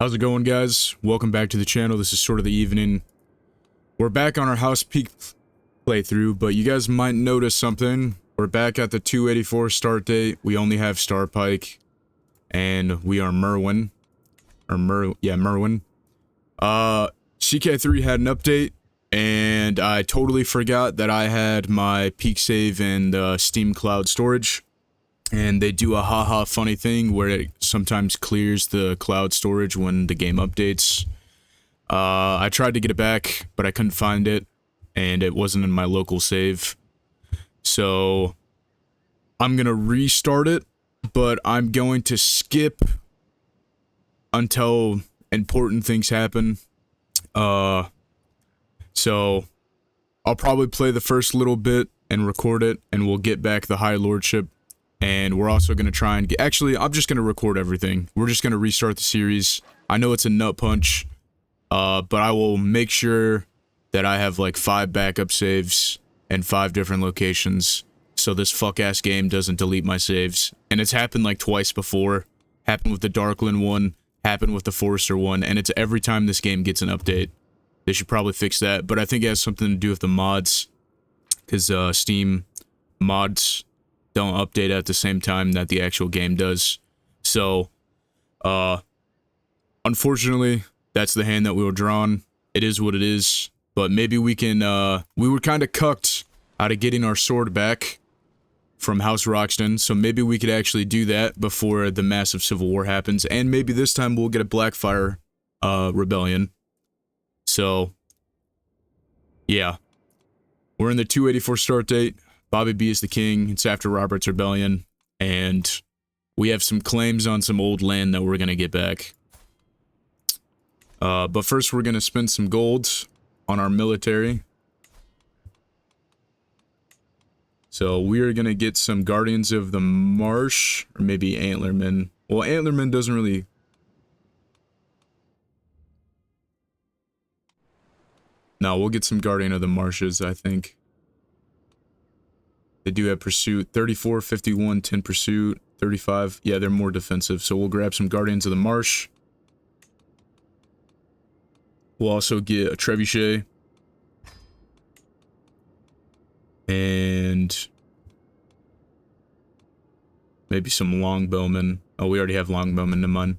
How's it going, guys? Welcome back to the channel. This is Sword of the Evening. We're back on our House Peake playthrough, but you guys might notice something. We're back at the 284 start date. We only have Star Pike, and we are Merwin. Merwin. CK3 had an update, and I totally forgot that I had my Peake save and Steam Cloud storage. And they do a haha funny thing where it sometimes clears the cloud storage when the game updates. I tried to get it back, but I couldn't find it, and it wasn't in my local save. So I'm gonna restart it, but I'm going to skip until important things happen. So I'll probably play the first little bit and record it, and we'll get back the High Lordship. And we're also going to try and get... Actually, I'm just going to record everything. We're just going to restart the series. I know it's a nut punch, but I will make sure that I have like 5 backup saves and 5 different locations, so this fuck-ass game doesn't delete my saves. And it's happened like twice before. Happened with the Darkland one, happened with the Forester one, and it's every time this game gets an update. They should probably fix that, but I think it has something to do with the mods, because Steam mods don't update at the same time that the actual game does. So, unfortunately, that's the hand that we were drawn. It is what it is, but maybe we can, we were kind of cucked out of getting our sword back from House Roxton, so maybe we could actually do that before the massive civil war happens, and maybe this time we'll get a Blackfire, rebellion. So, yeah. We're in the 284 start date. Bobby B is the king. It's after Robert's Rebellion, and we have some claims on some old land that we're going to get back. But first we're going to spend some gold on our military. So we are going to get some Guardians of the Marsh, or maybe Antlermen. Well, Antlermen doesn't really... No, we'll get some Guardian of the Marshes, I think. They do have pursuit, 34, 51, 10 pursuit, 35. Yeah, they're more defensive, so we'll grab some Guardians of the Marsh. We'll also get a Trebuchet. And maybe some Longbowmen. Oh, we already have Longbowmen in mind.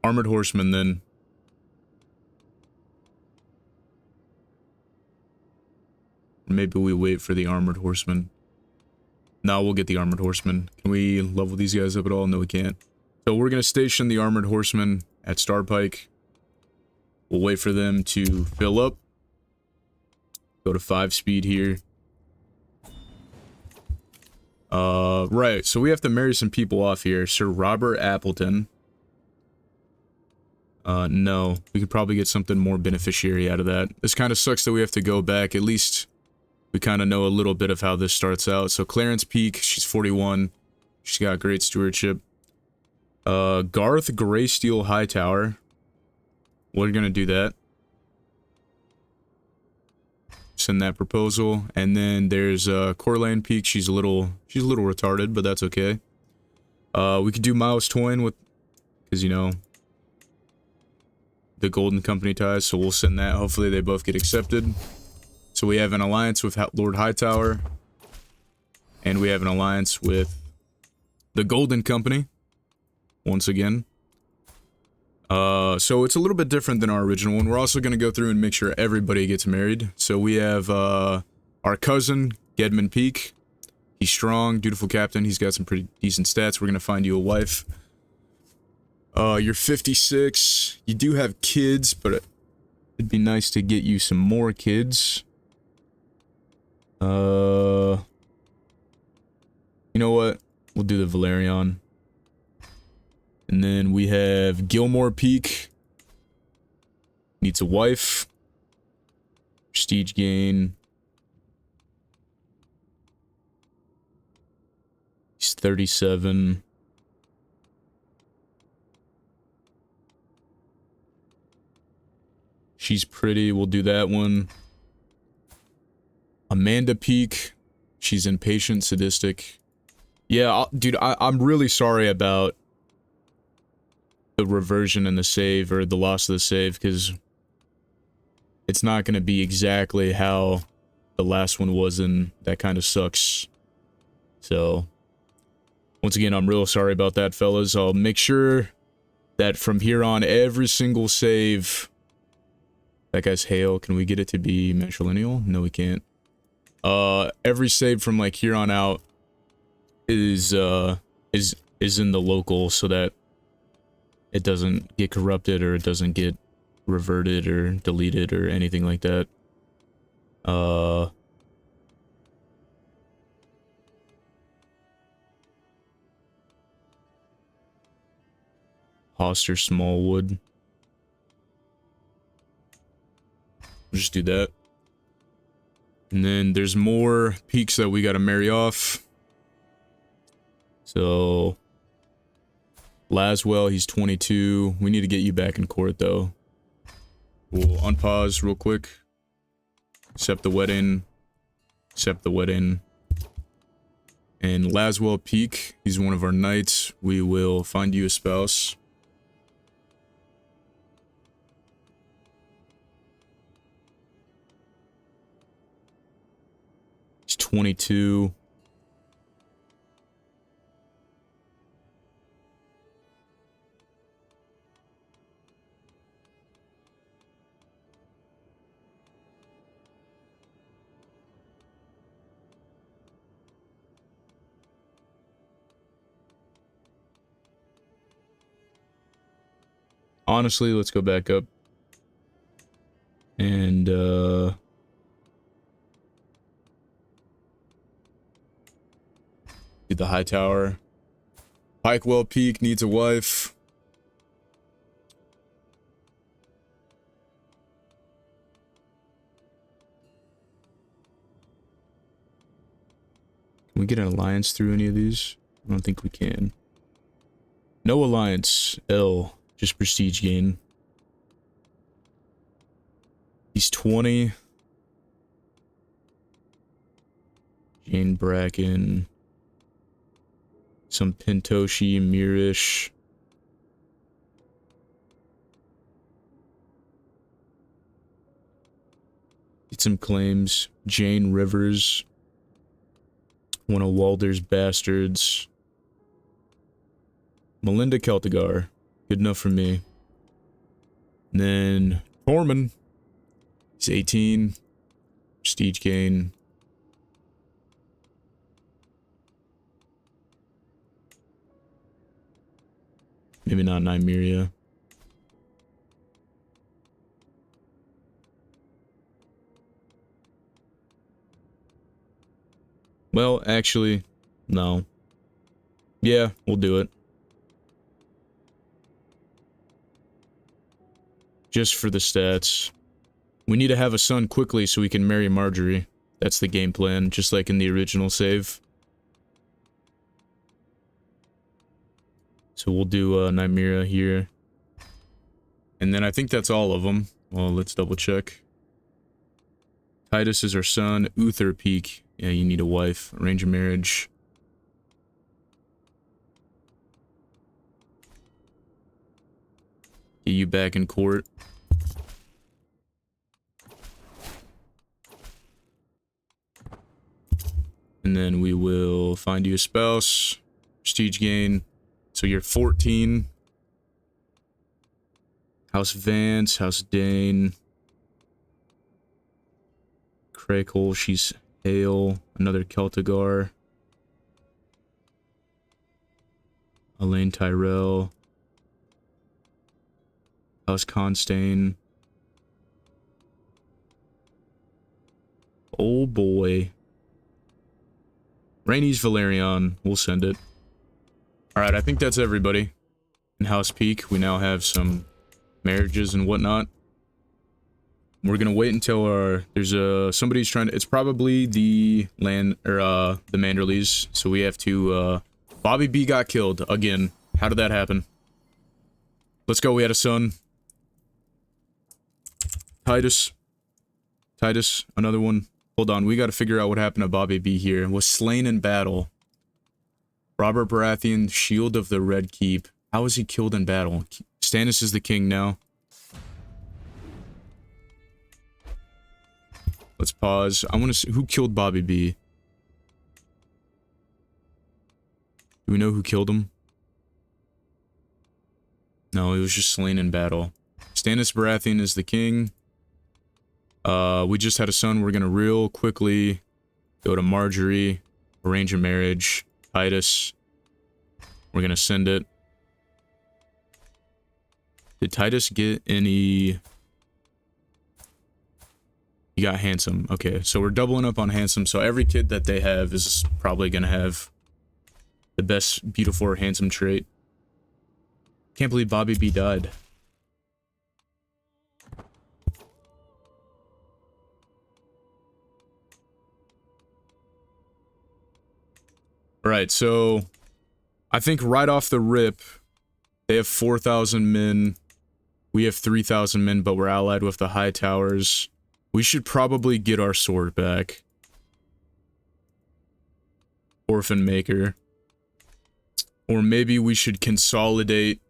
Armored Horsemen, then. Maybe we wait for the Armored Horsemen. No, we'll get the Armored Horsemen. Can we level these guys up at all? No, we can't. So we're going to station the Armored Horsemen at Star Pike. We'll wait for them to fill up. Go to 5 speed here. Right, so we have to marry some people off here. Sir Robert Appleton. No. We could probably get something more beneficiary out of that. This kind of sucks that we have to go back. At least... we kind of know a little bit of how this starts out. So Clarence Peake, she's 41. She's got great stewardship. Garth Greysteel Hightower. We're gonna do that. Send that proposal. And then there's Corlane Peake. She's a little retarded, but that's okay. We could do Miles Toyne with, because you know, the Golden Company ties. So we'll send that. Hopefully they both get accepted. So we have an alliance with Lord Hightower, and we have an alliance with the Golden Company, once again. So it's a little bit different than our original one. We're also going to go through and make sure everybody gets married. So we have our cousin, Gedman Peake. He's strong, dutiful captain. He's got some pretty decent stats. We're going to find you a wife. You're 56. You do have kids, but it'd be nice to get you some more kids. You know what? We'll do the Valerian. And then we have Gilmore Peake. Needs a wife. Prestige gain. He's 37. She's pretty. We'll do that one. Amanda Peake. She's impatient, sadistic. Yeah, dude, I'm really sorry about the reversion in the save, or the loss of the save, because it's not going to be exactly how the last one was, and that kind of sucks. So, once again, I'm real sorry about that, fellas. I'll make sure that from here on, every single save... That guy's Hale. Can we get it to be matrilineal? No, we can't. Every save from, like, here on out is in the local, so that it doesn't get corrupted, or it doesn't get reverted or deleted or anything like that. Hoster Smallwood. We'll just do that. And then there's more peaks that we gotta marry off. So Laswell, he's 22. We need to get you back in court, though. We'll unpause real quick. Accept the wedding. Accept the wedding. And Laswell Peake, he's one of our knights. We will find you a spouse. He's 22. Honestly, let's go back up. And, do the high tower. Pikewell Peak needs a wife. Can we get an alliance through any of these? I don't think we can. No alliance. L. Just prestige gain. He's 20. Jane Bracken. Some Pintoshi, Mirish. Get some claims. Jane Rivers. One of Walder's bastards. Melinda Celtigar. Good enough for me. And then Tormund. He's 18. Prestige gain. Maybe not Nymeria. Well, actually, no. Yeah, we'll do it. Just for the stats. We need to have a son quickly so we can marry Marjorie. That's the game plan, just like in the original save. So we'll do Nymeria here. And then I think that's all of them. Well, let's double check. Titus is our son. Uther Peak. Yeah, you need a wife. Arrange a marriage. Get you back in court. And then we will find you a spouse. Prestige gain. So you're 14. House Vance, House Dane. Crakehole, she's Hale. Another Celtigar. Elaine Tyrell. House Constane. Oh boy. Rhaenys Valerion. We'll send it. Alright, I think that's everybody. In House Peake, we now have some marriages and whatnot. We're gonna wait until our... There's somebody's trying to... It's probably the land... Or, the Manderleys. So we have to, Bobby B got killed. Again. How did that happen? Let's go, we had a son. Titus. Titus, another one. Hold on, we gotta figure out what happened to Bobby B here. Was slain in battle. Robert Baratheon, Shield of the Red Keep. How was he killed in battle? Stannis is the king now. Let's pause. I want to see who killed Bobby B. Do we know who killed him? No, he was just slain in battle. Stannis Baratheon is the king. We just had a son. We're gonna real quickly go to Marjorie, arrange a marriage. Titus. We're gonna send it. Did Titus get any... He got handsome. Okay, so we're doubling up on handsome. So every kid that they have is probably gonna have the best beautiful or handsome trait. Can't believe Bobby B died. Alright, so I think right off the rip, they have 4,000 men. We have 3,000 men, but we're allied with the High Towers. We should probably get our sword back. Orphan Maker. Or maybe we should consolidate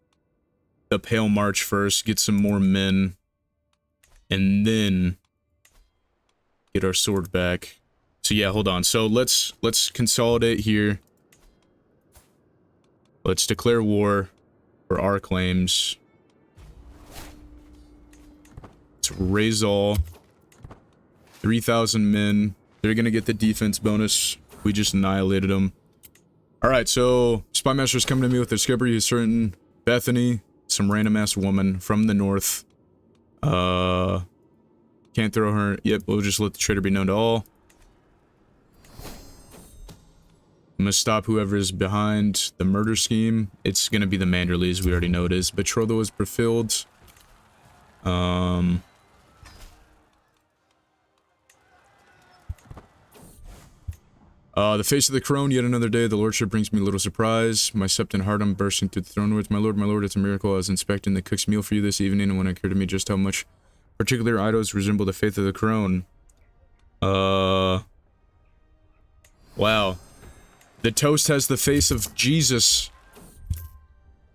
the Palemarch first, get some more men, and then get our sword back. So yeah, hold on. So let's consolidate here. Let's declare war for our claims. Let's raise all. 3,000 men. They're gonna get the defense bonus. We just annihilated them. Alright, so Spymaster's coming to me with a discovery of certain Bethany, some random ass woman from the north. Can't throw her. Yep, we'll just let the traitor be known to all. I'm gonna stop whoever is behind the murder scheme. It's gonna be the Manderleys, we already know it is. Betrothal is fulfilled. The face of the crone, yet another day, the lordship brings me little surprise. My septon heart, I'm bursting through the throne words. My lord, it's a miracle. I was inspecting the cook's meal for you this evening, and when it occurred to me just how much particular items resemble the faith of the crone. Wow. The toast has the face of Jesus.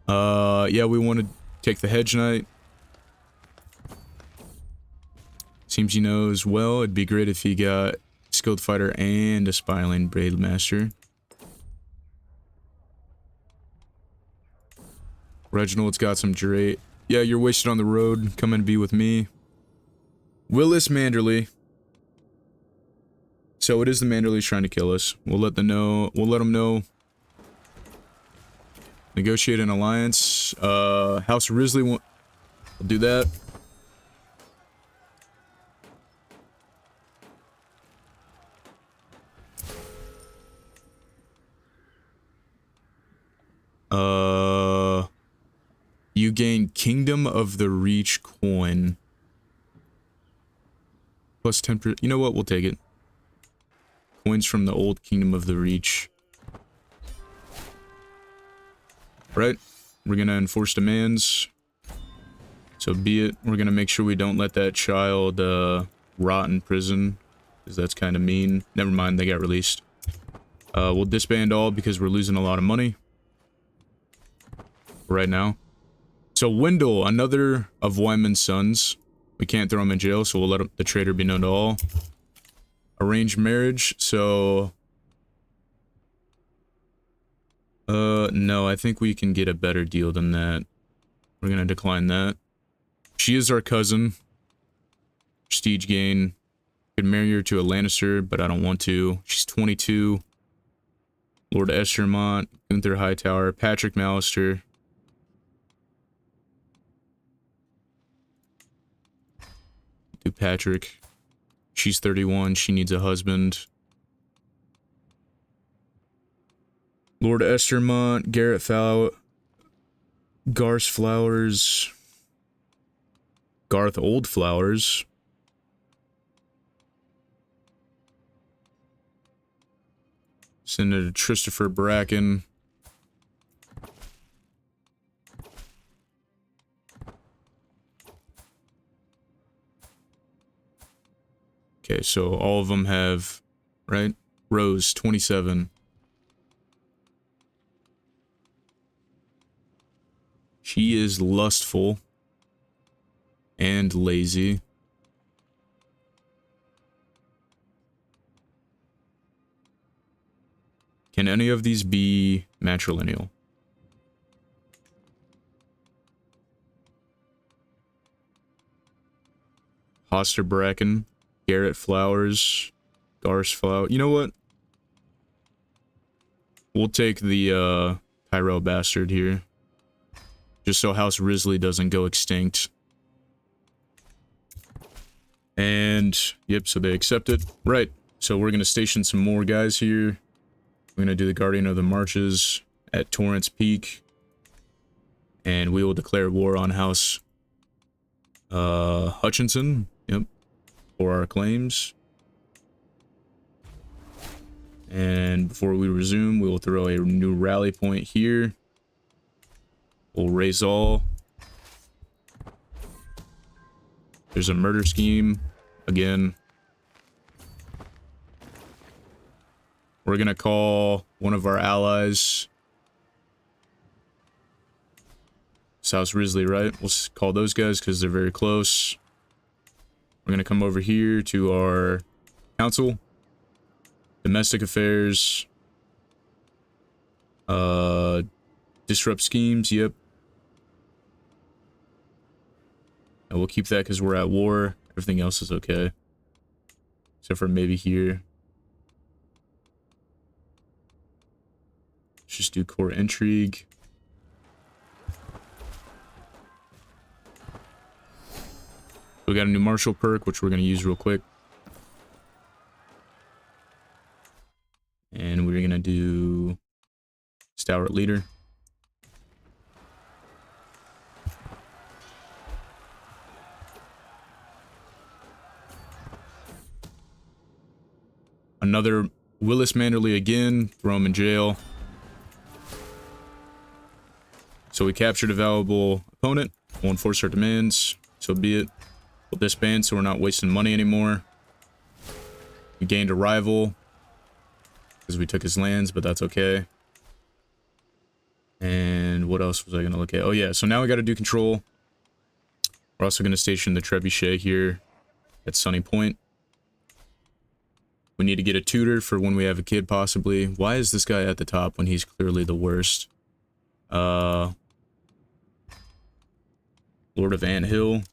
Yeah, we want to take the hedge knight. Seems he knows well. It'd be great if he got skilled fighter and a spying braid master. Reginald's got some Drake. Yeah, you're wasted on the road. Come and be with me. Willis Manderley. So it is the Manderleys trying to kill us. We'll let them know. We'll let them know. Negotiate an alliance. House Risley won't. We'll do that. You gain Kingdom of the Reach coin. Plus 10%. You know what? We'll take it. Coins from the old Kingdom of the Reach. Right? We're gonna enforce demands. So be it. We're gonna make sure we don't let that child, rot in prison. Because that's kind of mean. Never mind, they got released. We'll disband all because we're losing a lot of money. Right now. So Wendell, another of Wyman's sons. We can't throw him in jail, so we'll let the traitor be known to all. Arranged marriage, so... no, I think we can get a better deal than that. We're gonna decline that. She is our cousin. Prestige gain. Could marry her to a Lannister, but I don't want to. She's 22. Lord Estermont, Gunther Hightower, Patrick Mallister. Do Patrick. She's 31. She needs a husband. Lord Estermont, Garrett Fowl, Garth Flowers, Garth Oldflowers. Send it to Christopher Bracken. Okay, so all of them have, right? Rose, 27. She is is lustful and lazy. Can any of these be matrilineal? Hoster Bracken, Garrett Flowers, Garce Flower. You know what? We'll take the Tyrell Bastard here. Just so House Risley doesn't go extinct. And, yep, so they accept it. Right, so we're going to station some more guys here. We're going to do the Guardian of the Marches at Torrance Peak. And we will declare war on House Hutchinson. Yep, for our claims. And before we resume, we will throw a new rally point here. We'll raise all. There's a murder scheme. Again. We're gonna call one of our allies. South Risley, right? We'll call those guys because they're very close. We're gonna come over here to our council. Domestic affairs. Disrupt schemes, yep. And we'll keep that because we're at war. Everything else is okay. Except for maybe here. Let's just do core intrigue. We got a new martial perk, which we're going to use real quick. And we're going to do Stalwart Leader. Another Willis Manderley again. Throw him in jail. So we captured a valuable opponent. We'll enforce our demands. So be it. We'll disband so we're not wasting money anymore. We gained a rival because we took his lands, but that's okay. And what else was I going to look at? Oh yeah, so now we got to do control. We're also going to station the trebuchet here at Sunny Point. We need to get a tutor for when we have a kid, possibly. Why is this guy at the top when he's clearly the worst? Lord of Anthill.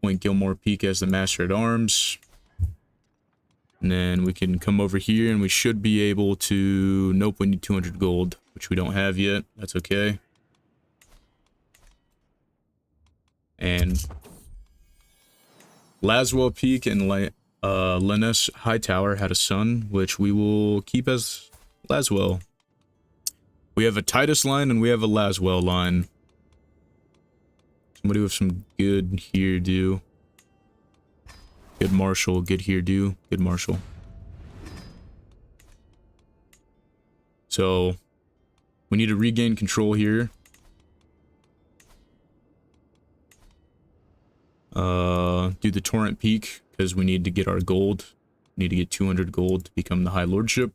Point Gilmore Peak as the Master at Arms. And then we can come over here and we should be able to... Nope, we need 200 gold, which we don't have yet. That's okay. And Laswell Peak and Linus Hightower had a son, which we will keep as Laswell. We have a Titus line and we have a Laswell line. Somebody with some good here do. Good Marshal, good here do. Good Marshal. So, we need to regain control here. Do the Torrent Peak, because we need to get our gold. We need to get 200 gold to become the High Lordship.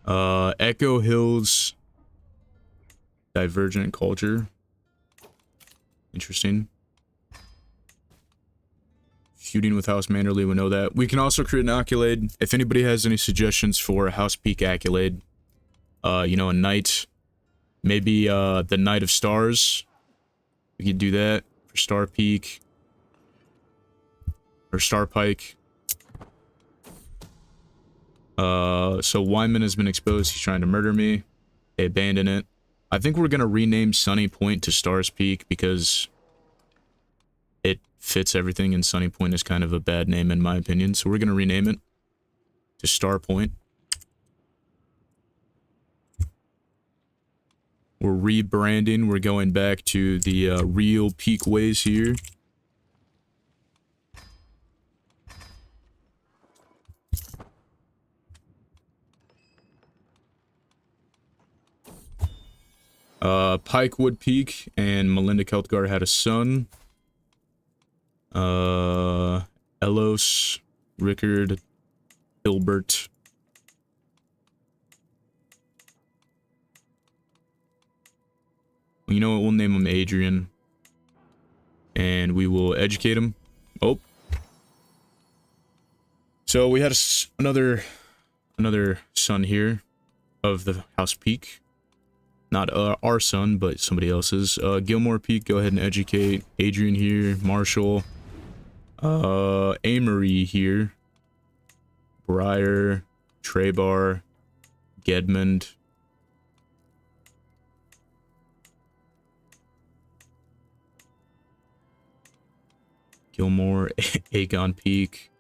Echo Hills Divergent Culture. Interesting. Feuding with House Manderley, we know that. We can also create an accolade. If anybody has any suggestions for a House Peak accolade, you know, a knight, maybe the Knight of Stars. We could do that for Star Peak or Star Pike. So Wyman has been exposed. He's trying to murder me. They abandon it. I think we're gonna rename Sunny Point to Stars Peak because it fits everything, and Sunny Point is kind of a bad name in my opinion. So we're gonna rename it to Star Point. We're rebranding. We're going back to the real Peak ways here. Pikewood Peak and Melinda Keltgar had a son. Elos, Rickard, Hilbert. Well, you know what? We'll name him Adrian. And we will educate him. Oh. So we had another son here of the House Peake. Not our son, but somebody else's. Gilmore Peake, go ahead and educate. Adrian here. Marshall. Amory here. Briar. Trebar. Gedmond. Gilmore. Aegon Peake.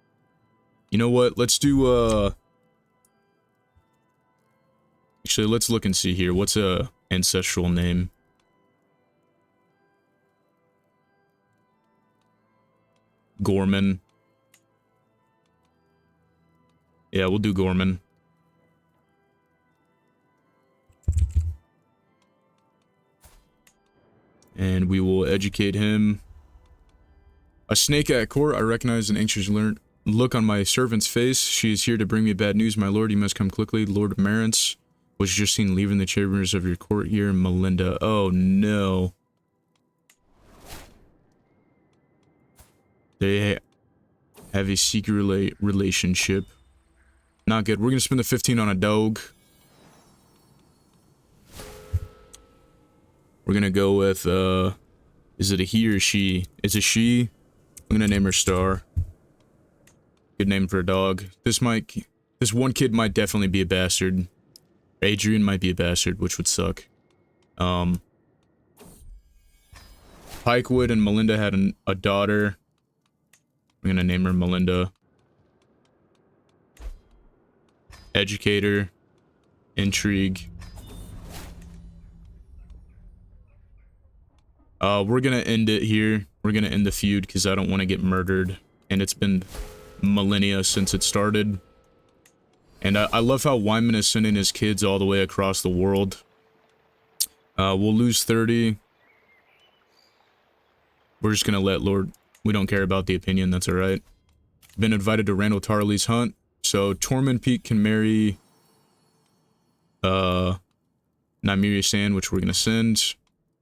You know what? Let's do, actually, let's look and see here. What's a ancestral name? Gorman. Yeah, we'll do Gorman. And we will educate him. A snake at court. I recognize an anxious look on my servant's face. She is here to bring me bad news, my lord. You must come quickly. Lord of Marance was just seen leaving the chambers of your court here. Melinda. Oh, no. They have a secret relationship. Not good. We're going to spend the 15 on a dog. We're going to go with, is it a he or she? It's a she. I'm going to name her Star. Good name for a dog. This one kid might definitely be a bastard. Adrian might be a bastard, which would suck. Pikewood and Melinda had a daughter. I'm gonna name her Melinda. Educator. Intrigue. We're gonna end it here. We're gonna end the feud because I don't want to get murdered. And it's been millennia since it started. And I love how Wyman is sending his kids all the way across the world. We'll lose 30. We're just gonna let Lord... We don't care about the opinion, that's alright. Been invited to Randall Tarley's hunt. So Tormund Peake can marry... Nymeria Sand, which we're gonna send.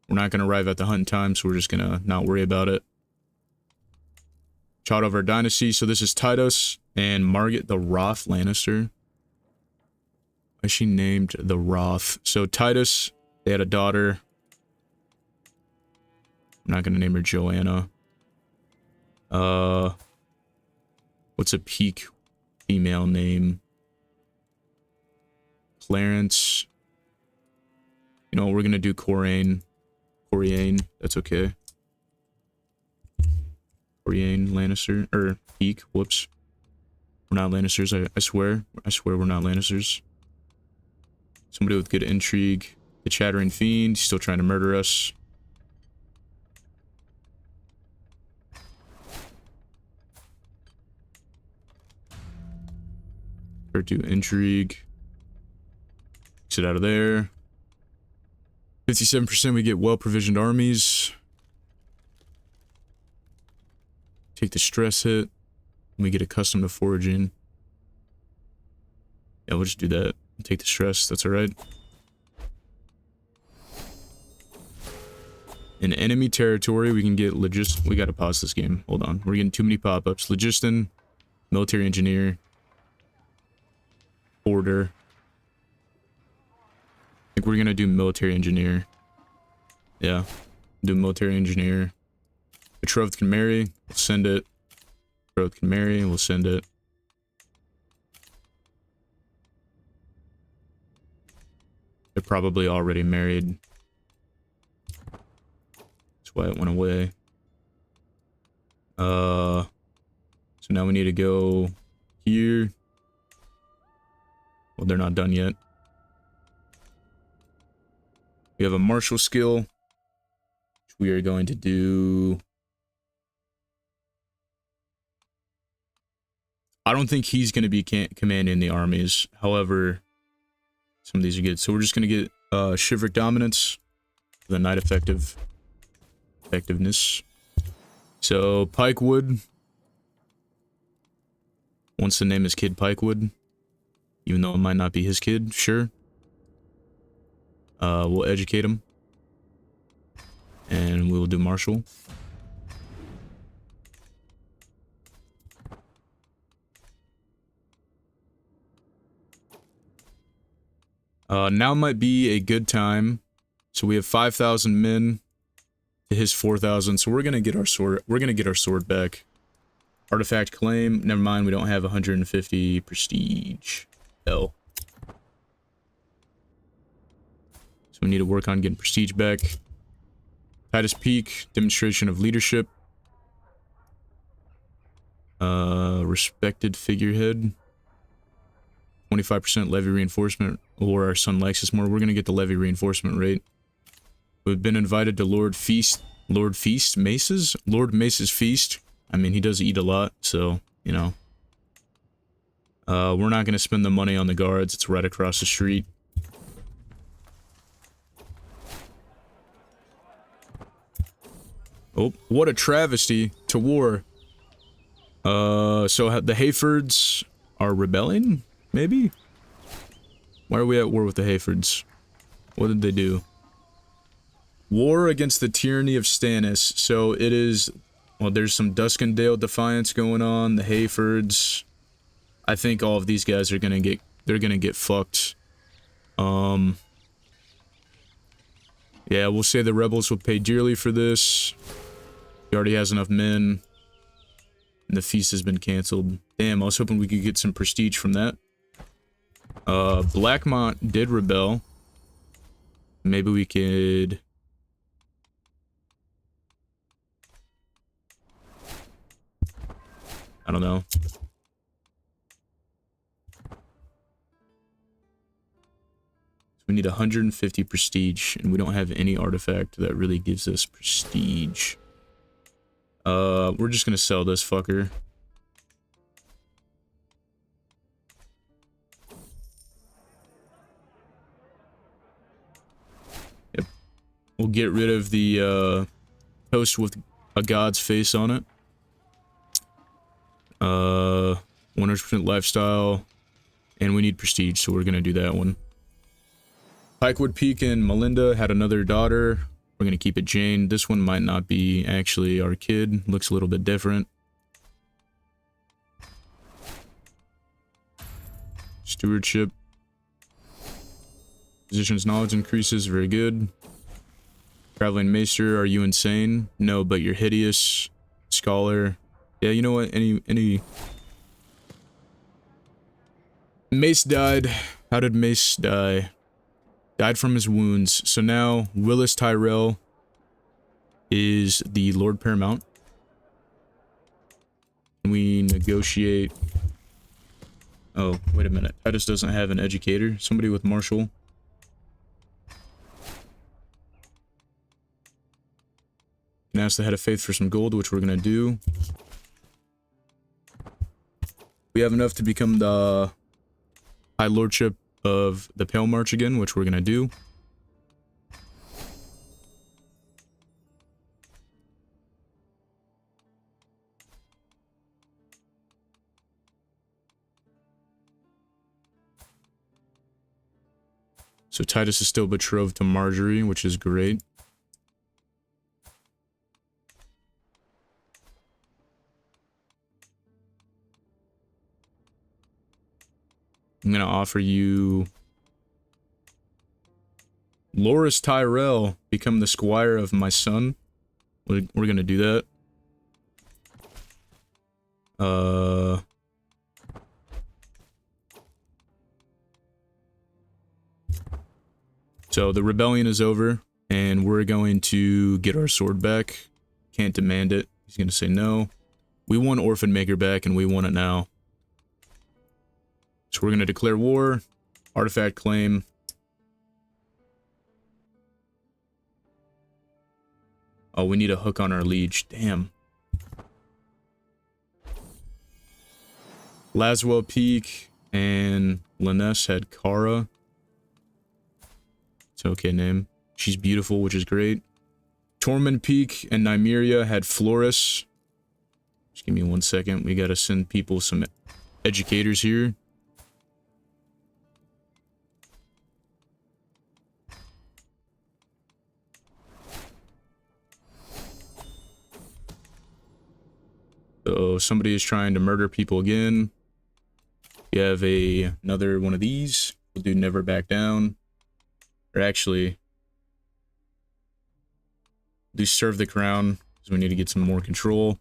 We're not gonna arrive at the hunt in time, so we're just gonna not worry about it. Child of our dynasty. So this is Titus and Margaret the Roth Lannister. Why is she named the Roth? So Titus, they had a daughter. I'm not gonna name her Joanna. What's a Peake female name? Clarence. You know, we're gonna do Corraine. That's okay. Targaryen, Lannister, or Peake, whoops. We're not Lannisters, I swear. I swear we're not Lannisters. Somebody with good intrigue. The Chattering Fiend, still trying to murder us. Or do intrigue. Exit out of there. 57% we get well-provisioned armies. Take the stress hit. We get accustomed to foraging. Yeah, we'll just do that. Take the stress, that's alright. In enemy territory, we can get we gotta pause this game. Hold on. We're getting too many pop-ups. Logistin, military engineer, order. I think we're gonna do military engineer. Yeah. Do military engineer. Betrothed can marry. We'll send it. Betrothed can marry. We'll send it. They're probably already married. That's why it went away. So now we need to go here. Well, they're not done yet. We have a martial skill, which we are going to do. I don't think he's going to be commanding the armies. However, some of these are good. So we're just going to get Shiveric Dominance for the Knight effectiveness. So Pikewood wants to name his kid Pikewood, even though it might not be his kid. Sure. We'll educate him. we'll do Marshal. Now might be a good time. So we have 5,000 men to his 4,000. So we're gonna get our sword. We're gonna get our sword back. Artifact claim. Never mind. We don't have 150 prestige. L. So we need to work on getting prestige back. House Peake. Demonstration of leadership. Respected figurehead. 25% levy reinforcement, or our son likes us more. We're gonna get the levy reinforcement rate. We've been invited to Lord Mace's feast. I mean, he does eat a lot, so, you know. We're not gonna spend the money on the guards. It's right across the street. Oh, what a travesty to war. So the Hayfords are rebelling? Maybe? Why are we at war with the Hayfords? What did they do? War against the tyranny of Stannis. So it is... Well, there's some Duskendale defiance going on. The Hayfords. I think all of these guys are gonna get... They're gonna get fucked. Yeah, we'll say the rebels will pay dearly for this. He already has enough men. And the feast has been canceled. Damn, I was hoping we could get some prestige from that. Blackmont did rebel. Maybe we could... I don't know. We need 150 prestige, and we don't have any artifact that really gives us prestige. We're just gonna sell this fucker. Yep. We'll get rid of the, toast with a god's face on it. 100% lifestyle. And we need prestige, so we're gonna do that one. Pikewood Peak and Melinda had another daughter. We're gonna keep it Jane. This one might not be actually our kid. Looks a little bit different. Stewardship. Physician's knowledge increases. Very good. Traveling Maester. Are you insane? No, but you're hideous. Scholar. Yeah, you know what? Any... Mace died. How did Mace die? Died from his wounds. So now, Willis Tyrell is the Lord Paramount. We negotiate... Oh, wait a minute. Titus doesn't have an educator. Somebody with Marshall. Can ask the Head of Faith for some gold, which we're gonna do. We have enough to become the High Lordship of the Palemarch again, which we're gonna do. So Titus is still betrothed to Marjorie, which is great. I'm gonna offer you Loras Tyrell, become the squire of my son. We're gonna do that. So the rebellion is over, and we're going to get our sword back. Can't demand it. He's gonna say no. We want Orphan Maker back, and we want it now. So we're gonna declare war. Artifact claim. Oh, we need a hook on our liege. Damn. Laswell Peak and Liness had Kara. It's an okay name. She's beautiful, which is great. Tormund Peak and Nymeria had Floris. Just give me 1 second. We gotta send people some educators here. So somebody is trying to murder people again. You have another one of these. We'll do never back down. Or actually, do serve the crown, because we need to get some more control.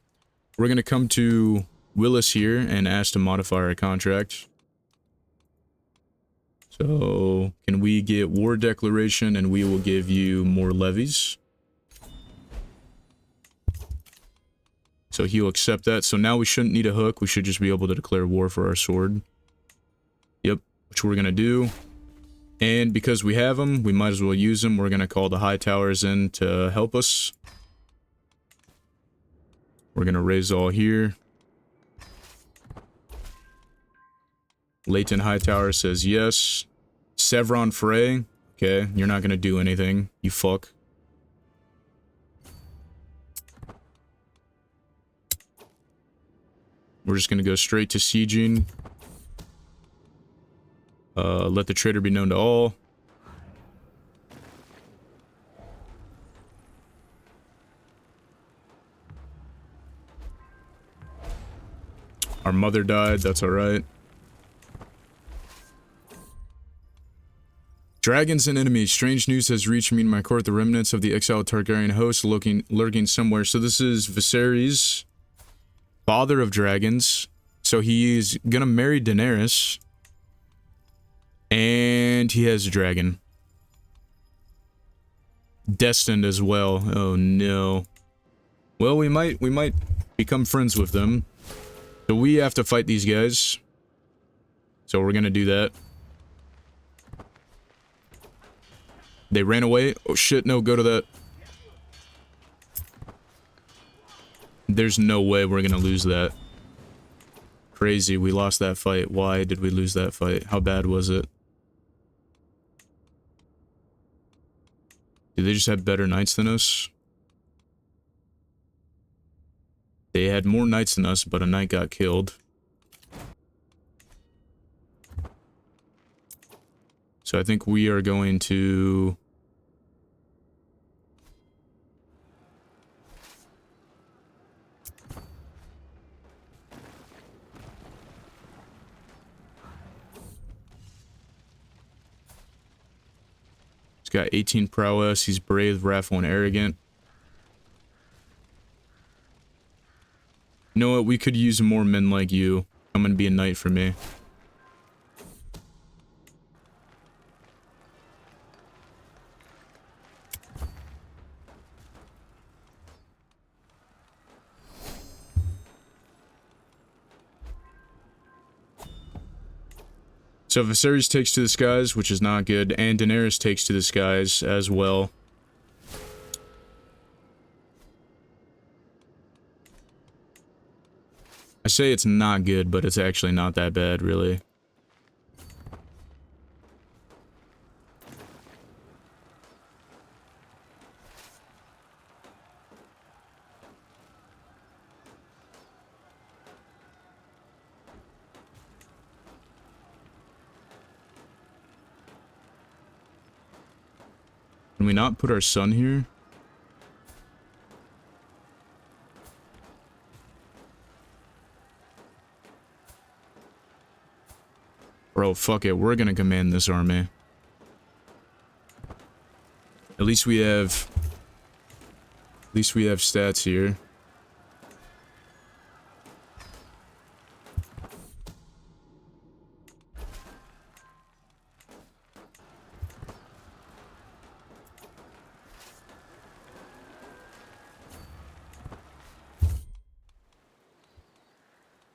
We're going to come to Willis here and ask to modify our contract. So, can we get war declaration and we will give you more levies. So he'll accept that. So now we shouldn't need a hook. We should just be able to declare war for our sword. Yep, which we're going to do. And because we have them, we might as well use them. We're going to call the high towers in to help us. We're going to raise all here. Leighton Hightower says yes. Sevron Frey. Okay, you're not going to do anything. You fuck. We're just going to go straight to sieging. Let the traitor be known to all. Our mother died, that's alright. Dragons and enemies. Strange news has reached me in my court. The remnants of the exiled Targaryen host lurking somewhere. So this is Viserys, father of dragons. So he's gonna marry Daenerys. And he has a dragon. Destined as well. Oh no. Well, we might become friends with them. So we have to fight these guys. So we're gonna do that. They ran away. Oh shit, no, go to that. There's no way we're gonna lose that. Crazy, we lost that fight. Why did we lose that fight? How bad was it? Did they just have better knights than us? They had more knights than us, but a knight got killed. So I think we are going to... He's got 18 prowess, he's brave, wrathful, and arrogant. You know what, we could use more men like you. Come and be a knight for me. So Viserys takes to the skies, which is not good, and Daenerys takes to the skies as well. I say it's not good, but it's actually not that bad, really. Can we not put our son here? Bro, fuck it. We're gonna command this army. At least we have... At least we have stats here.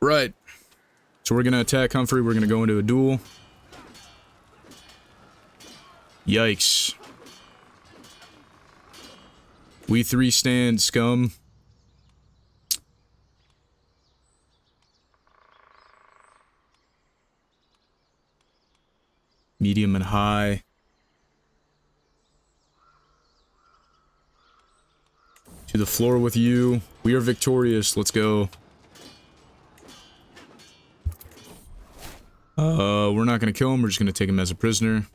Right. So we're gonna attack Humphrey, we're gonna go into a duel. Yikes. We three stand, scum. Medium and high. To the floor with you. We are victorious, let's go. We're not going to kill him, we're just going to take him as a prisoner.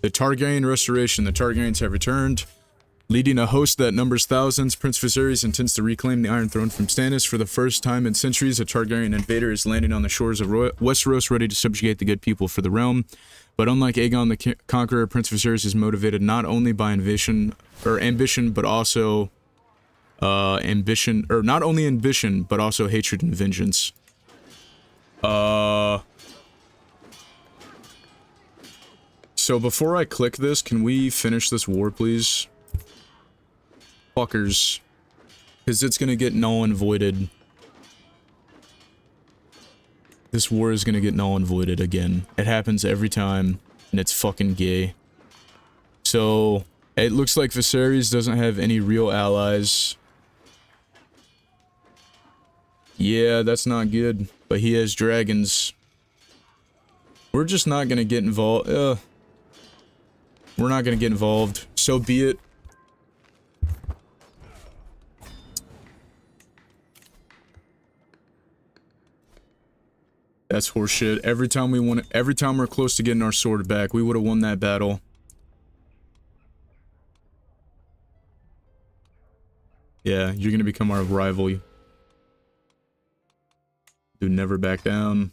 The Targaryen restoration. The Targaryens have returned. Leading a host that numbers thousands, Prince Viserys intends to reclaim the Iron Throne from Stannis. For the first time in centuries, a Targaryen invader is landing on the shores of Westeros, ready to subjugate the good people for the realm. But unlike Aegon the Conqueror, Prince Viserys is motivated not only by ambition, but also not only ambition, but also hatred and vengeance. So before I click this, can we finish this war, please? Fuckers. Because it's gonna get null and voided. This war is gonna get null and voided again. It happens every time, and it's fucking gay. So, it looks like Viserys doesn't have any real allies. Yeah, that's not good. But he has dragons. We're just not gonna get involved. We're not gonna get involved. So be it. That's horseshit. Every time we're close to getting our sword back, we would have won that battle. Yeah, you're gonna become our rival. Dude, never back down.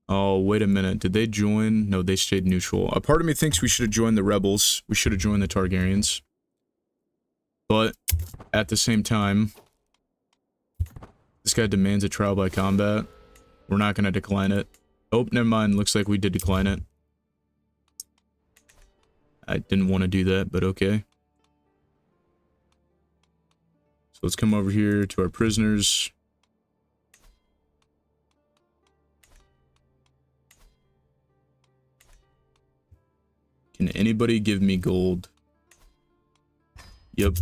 Oh, wait a minute. Did they join? No, they stayed neutral. A part of me thinks we should have joined the rebels. We should have joined the Targaryens. But, at the same time, this guy demands a trial by combat. We're not going to decline it. Oh, never mind. Looks like we did decline it. I didn't want to do that, but okay. So let's come over here to our prisoners. Can anybody give me gold? Yep.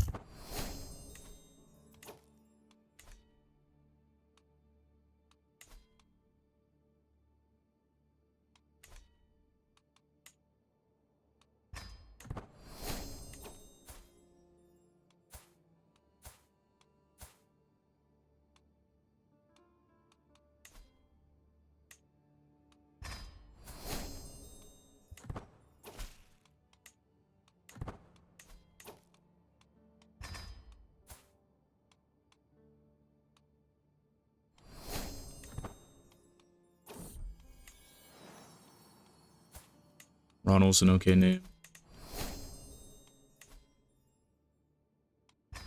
Ronald's an okay name.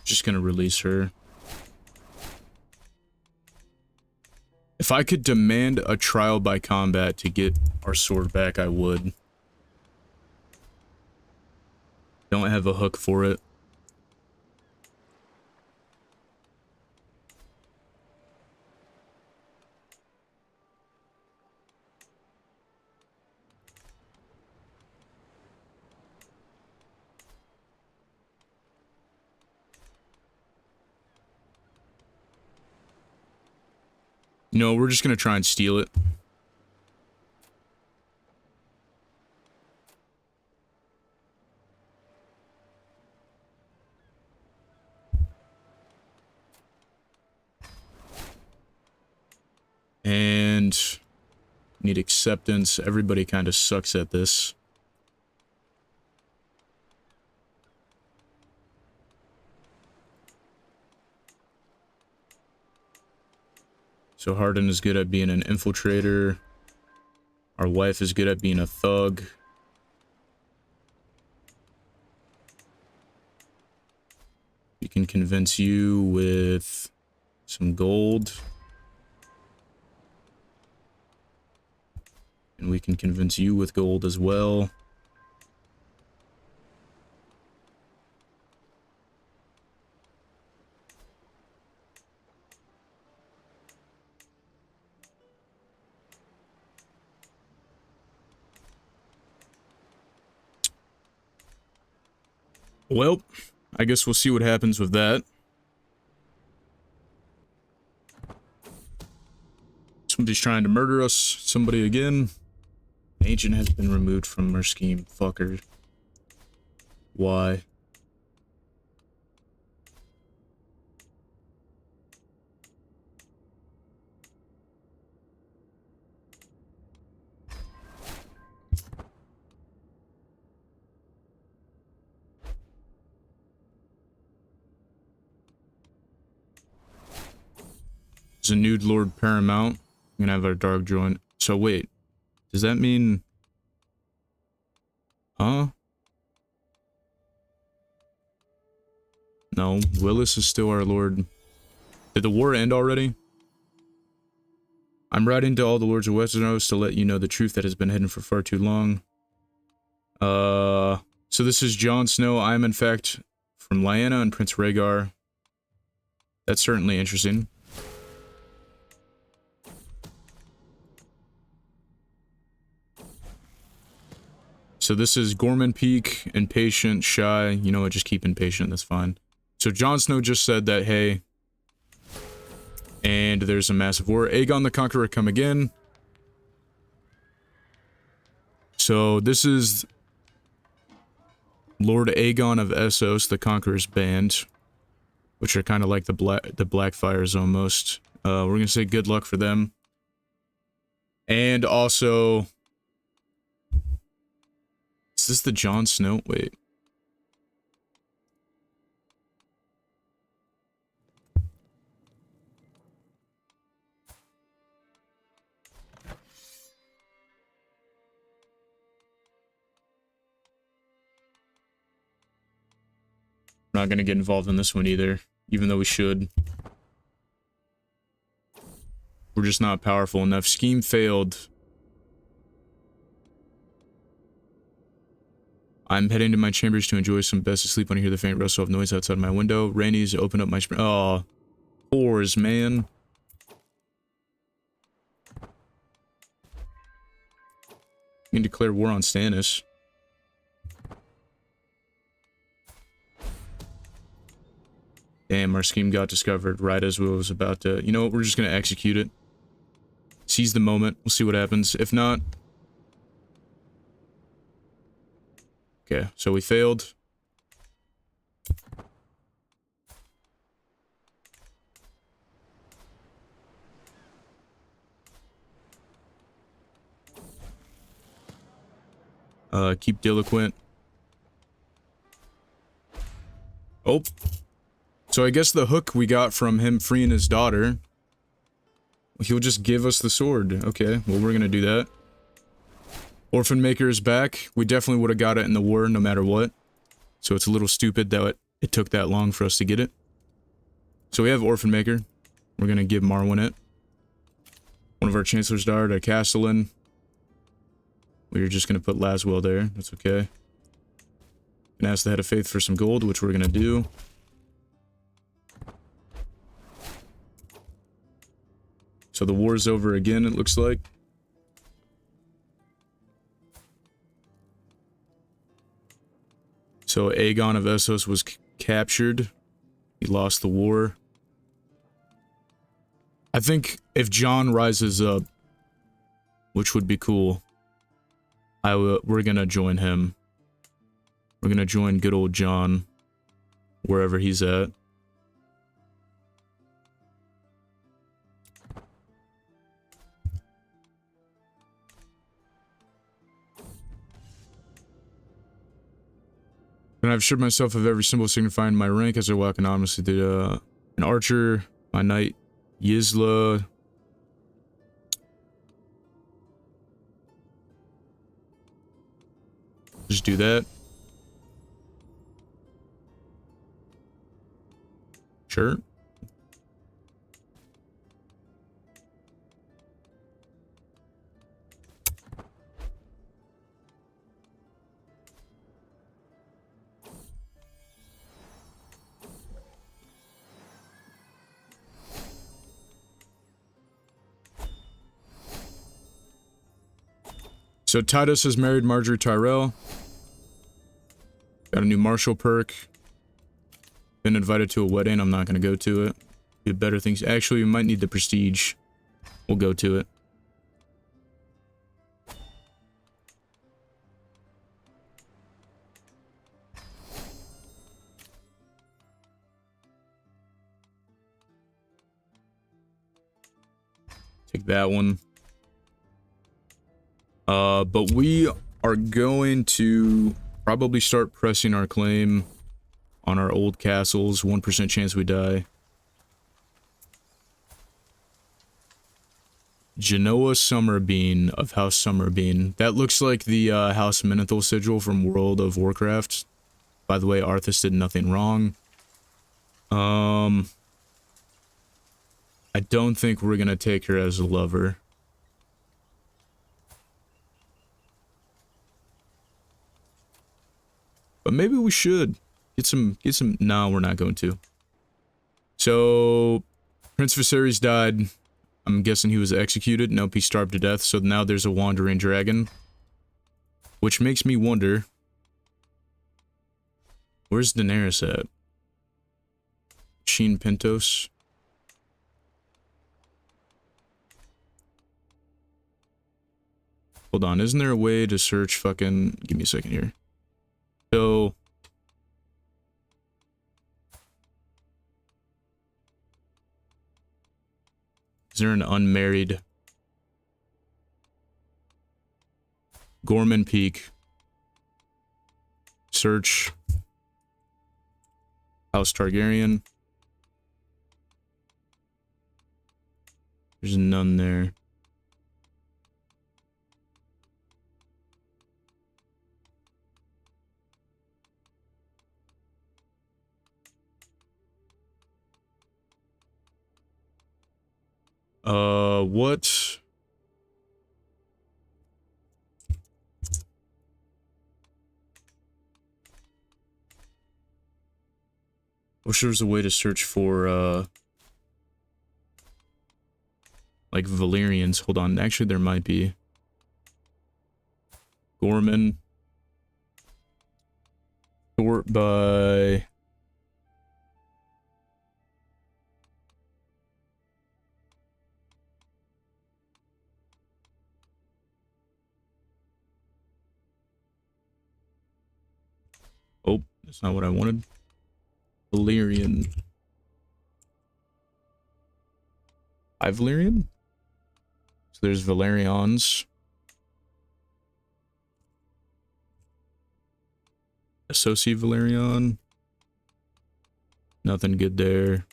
Just gonna release her. If I could demand a trial by combat to get our sword back, I would. Don't have a hook for it. No, we're just gonna try and steal it. And need acceptance. Everybody kind of sucks at this. So Harden is good at being an infiltrator. Our wife is good at being a thug. We can convince you with some gold. And we can convince you with gold as well. Well, I guess we'll see what happens with that. Somebody's trying to murder us. Somebody again. Agent has been removed from our scheme. Fucker. Why? There's a nude Lord Paramount. I'm gonna have our dark joint. So wait, does that mean... Huh? No, Willis is still our lord. Did the war end already? I'm writing to all the lords of Westeros to let you know the truth that has been hidden for far too long. So this is Jon Snow. I am in fact from Lyanna and Prince Rhaegar. That's certainly interesting. So this is Gorman Peake, impatient, shy. You know what, just keep impatient, that's fine. So Jon Snow just said that, hey, and there's a massive war. Aegon the Conqueror come again. So this is Lord Aegon of Essos, the Conqueror's band, which are kind of like the Blackfires almost. We're gonna say good luck for them. And also, is this the Jon Snow? Wait. We're not gonna get involved in this one either, even though we should. We're just not powerful enough. Scheme failed. I'm heading to my chambers to enjoy some best of sleep when I hear the faint rustle of noise outside my window. Rhaenys, open up my spring. Oh, whores, man. You can declare war on Stannis. Damn, our scheme got discovered right as we was about to... You know what, we're just gonna execute it. Seize the moment. We'll see what happens. If not... Okay, so we failed. Keep diligent. Oh. So I guess the hook we got from him freeing his daughter, he'll just give us the sword. Okay, well, we're gonna do that. Orphan Maker is back. We definitely would have got it in the war no matter what. So it's a little stupid that it took that long for us to get it. So we have Orphan Maker. We're gonna give Marwyn it. One of our Chancellors died at Castellan. We were just gonna put Laswell there. That's okay. And ask the Head of Faith for some gold, which we're gonna do. So the war's over again, it looks like. So Aegon of Essos was captured. He lost the war. I think if Jon rises up, which would be cool, we're gonna join him. We're gonna join good old Jon, wherever he's at. And I've stripped myself of every symbol signifying my rank as I walk anonymously to an archer, my knight, Yizla. Just do that. Sure. So Titus has married Marjorie Tyrell. Got a new martial perk. Been invited to a wedding. I'm not going to go to it. Be better things. Actually, we might need the prestige. We'll go to it. Take that one. But we are going to probably start pressing our claim on our old castles. 1% chance we die. Genoa Summerbean of House Summerbean. That looks like the House Menethil sigil from World of Warcraft. By the way, Arthas did nothing wrong. I don't think we're gonna take her as a lover. But maybe we should. Get some, no, we're not going to. So, Prince Viserys died. I'm guessing he was executed. Nope, he starved to death. So now there's a wandering dragon. Which makes me wonder. Where's Daenerys at? Sheen Pentos. Hold on, isn't there a way to search fucking... Give me a second here. So... Is there an unmarried... Gorman Peak. Search. House Targaryen. There's none there. What? I wish there was a way to search for, like, Valyrians. Hold on, actually there might be. Gorman. Sort by... Oh, that's not what I wanted. Valyrian. Valyrian? So there's Valerians. Associate Valerian. Nothing good there.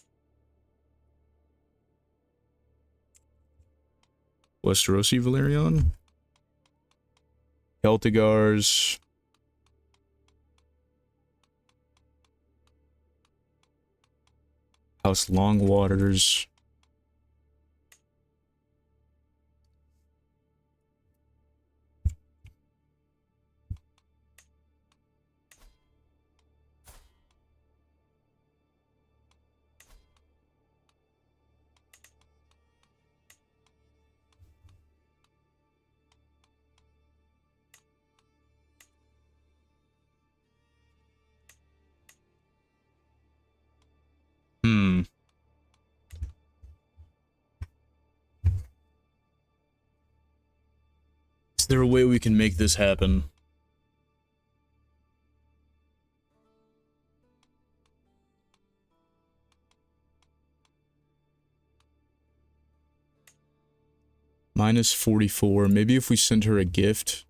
Westerosi Valerian. Celtigars. House Longwaters. Is there a way we can make this happen? Minus 44. Maybe if we send her a gift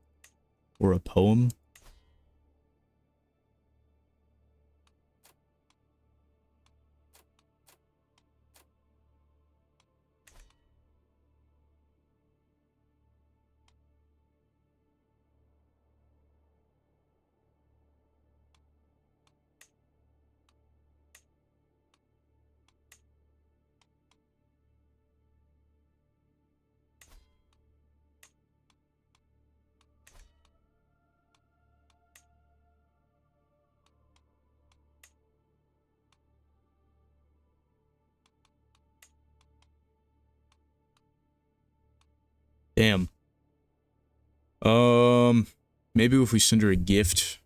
or a poem. Damn. Maybe if we send her a gift.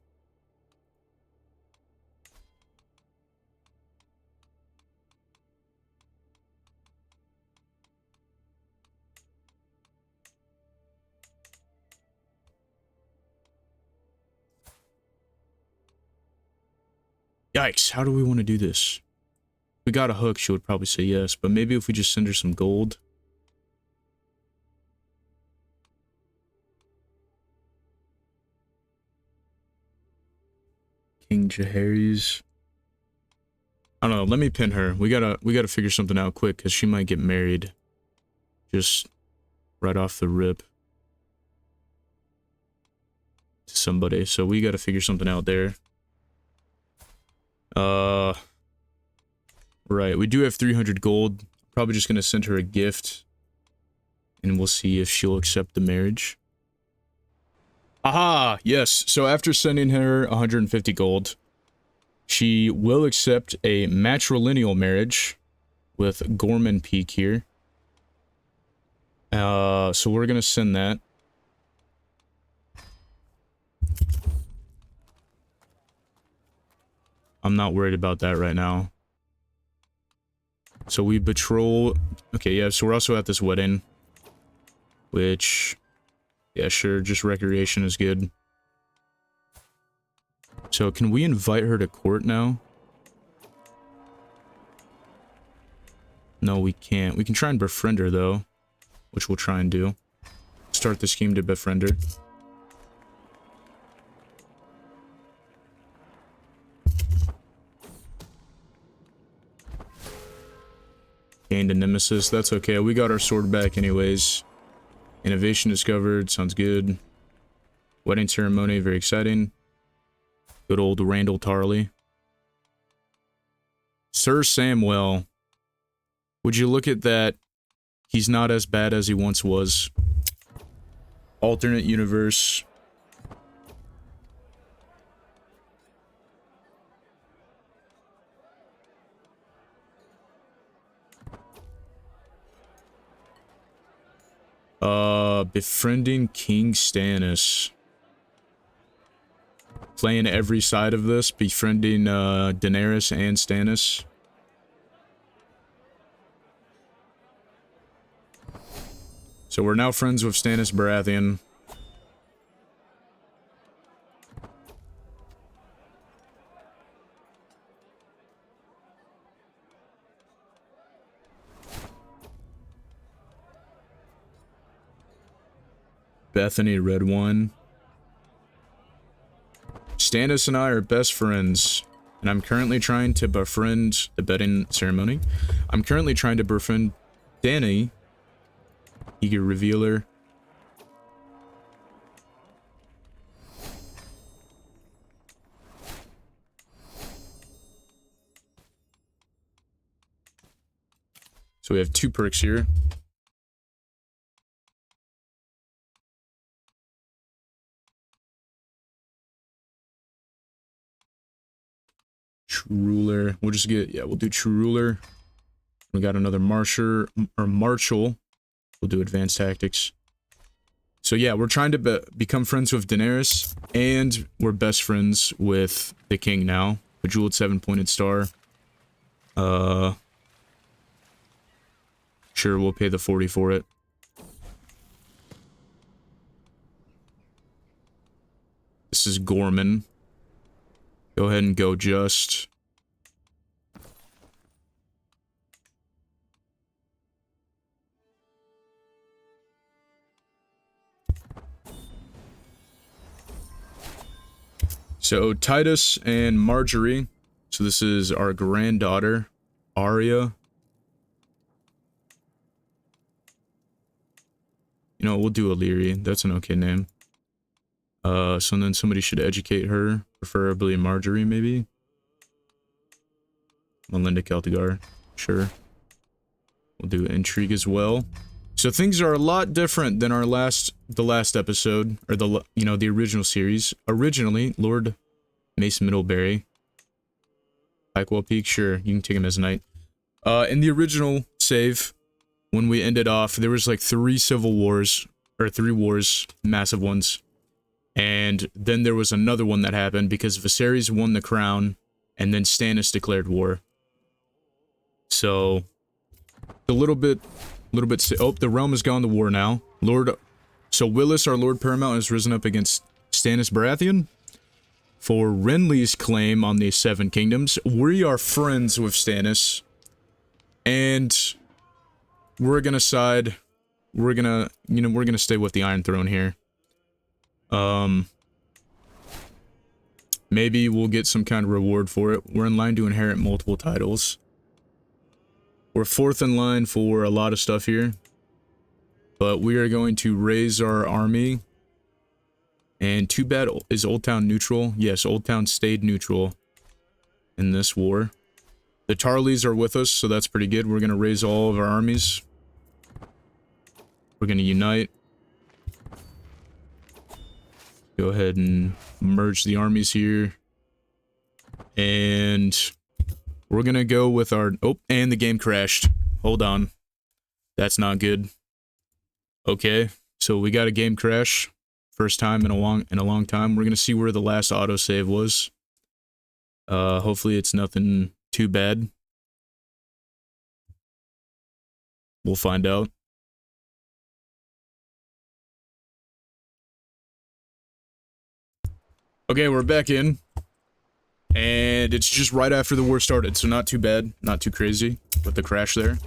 Yikes, how do we want to do this? If we got a hook, she would probably say yes, but maybe if we just send her some gold. King Jaehaerys. I don't know, let me pin her. We gotta figure something out quick, because she might get married. Just right off the rip to somebody. So we got to figure something out there. Right. We do have 300 gold. Probably just going to send her a gift. And we'll see if she'll accept the marriage. Aha! Yes. So after sending her 150 gold, she will accept a matrilineal marriage with Gorman Peake here. So we're going to send that. I'm not worried about that right now. So we betroth... Okay, yeah, so we're also at this wedding. Which... Yeah, sure, just recreation is good. So, can we invite her to court now? No, we can't. We can try and befriend her, though. Which we'll try and do. Start the scheme to befriend her. Gained a nemesis. That's okay. We got our sword back anyways. Innovation discovered. Sounds good. Wedding ceremony. Very exciting. Good old Randall Tarley. Sir Samwell. Would you look at that? He's not as bad as he once was. Alternate universe. Befriending King Stannis. Playing every side of this, befriending Daenerys and Stannis. So we're now friends with Stannis Baratheon. Bethany Redwine. Stannis and I are best friends, and I'm currently trying to befriend the wedding ceremony. I'm currently trying to befriend Dany. Eager revealer. So we have 2 perks here. True Ruler. We'll just get, yeah, we'll do True Ruler. We got another Marshal. We'll do Advanced Tactics. So yeah, we're trying to become friends with Daenerys, and we're best friends with the king now. Bejeweled 7-pointed star. Sure, we'll pay the 40 for it. This is Gorman. Go ahead and go just. So Titus and Marjorie. So this is our granddaughter, Arya. You know, we'll do Illyri. That's an okay name. So then somebody should educate her, preferably Marjorie, maybe. Melinda Celtigar, sure. We'll do intrigue as well. So things are a lot different than the last episode, or the original series. Originally, Lord Mace Middlebury. Pikewell Peak, sure, you can take him as knight. In the original save, when we ended off, there was like 3 civil wars, or 3 wars, massive ones. And then there was another one that happened because Viserys won the crown, and then Stannis declared war. So, a little bit, oh, the realm has gone to war now. So Willis, our Lord Paramount, has risen up against Stannis Baratheon for Renly's claim on the 7 kingdoms. We are friends with Stannis, and we're gonna side. We're gonna stay with the Iron Throne here. Maybe we'll get some kind of reward for it. We're in line to inherit multiple titles. We're 4th in line for a lot of stuff here. But we are going to raise our army. And too bad, is Old Town neutral? Yes, Old Town stayed neutral in this war. The Tarleys are with us, so that's pretty good. We're going to raise all of our armies. We're going to unite. Go ahead and merge the armies here. And we're going to go with our... Oh, and the game crashed. Hold on. That's not good. Okay, so we got a game crash. First time in a long time. We're going to see where the last autosave was. Hopefully it's nothing too bad. We'll find out. Okay, we're back in. And it's just right after the war started, so not too bad. Not too crazy with the crash there.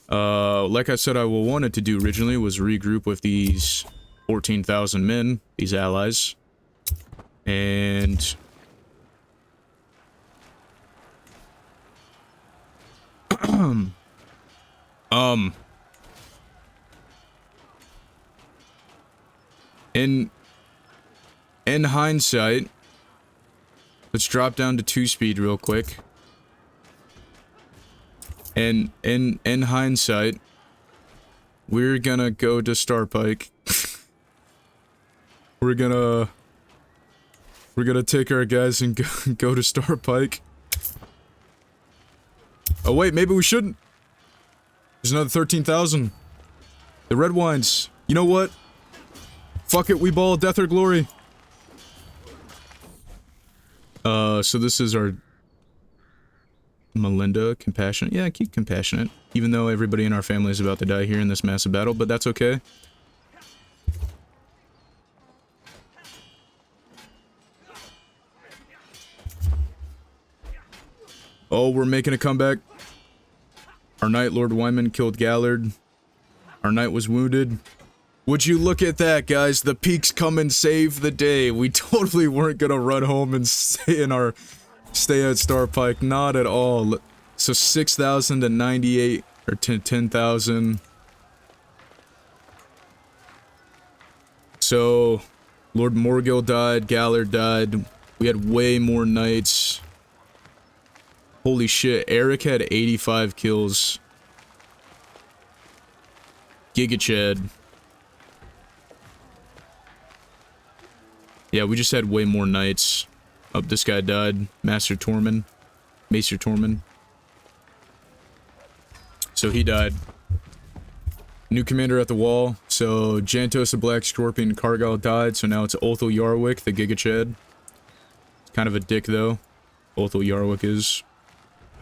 Like I said, I wanted to do originally was regroup with these 14,000 men, these allies. And... In hindsight, let's drop down to 2-speed real quick. And in hindsight, we're gonna go to Starpike. We're gonna take our guys and go to Starpike. Oh wait, maybe we shouldn't. There's another 13,000. The red wines. You know what? Fuck it, we ball death or glory. So this is our Melinda, compassionate. Yeah, keep compassionate. Even though everybody in our family is about to die here in this massive battle, but that's okay. Oh, we're making a comeback. Our knight, Lord Wyman, killed Gallard. Our knight was wounded. Would you look at that, guys? The Peaks come and save the day. We totally weren't gonna run home and stay at Starpike. Not at all. So 6,000 to 98 or 10,000. So Lord Morgill died, Gallard died. We had way more knights. Holy shit, Eric had 85 kills. Giga Chad. Yeah, we just had way more knights. Oh, this guy died. Master Tormund. Maester Tormund. So he died. New commander at the wall. So Jantos the Black Scorpion Cargill died. So now it's Othel Yarwick, the Giga Chad. It's kind of a dick though. Othel Yarwick is.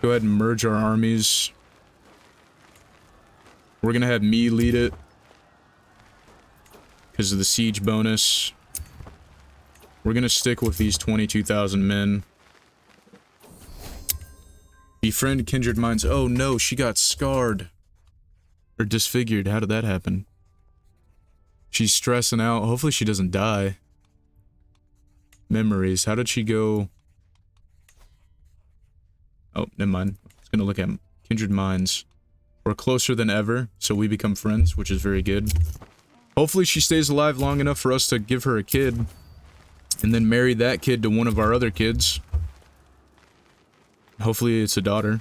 Go ahead and merge our armies. We're gonna have me lead it. Because of the siege bonus. We're gonna stick with these 22,000 men. Befriend kindred minds. Oh no, she got scarred. Or disfigured. How did that happen? She's stressing out. Hopefully she doesn't die. Memories. How did she go? Oh, never mind. I was gonna look at kindred minds. We're closer than ever, so we become friends, which is very good. Hopefully she stays alive long enough for us to give her a kid. And then marry that kid to one of our other kids. Hopefully it's a daughter.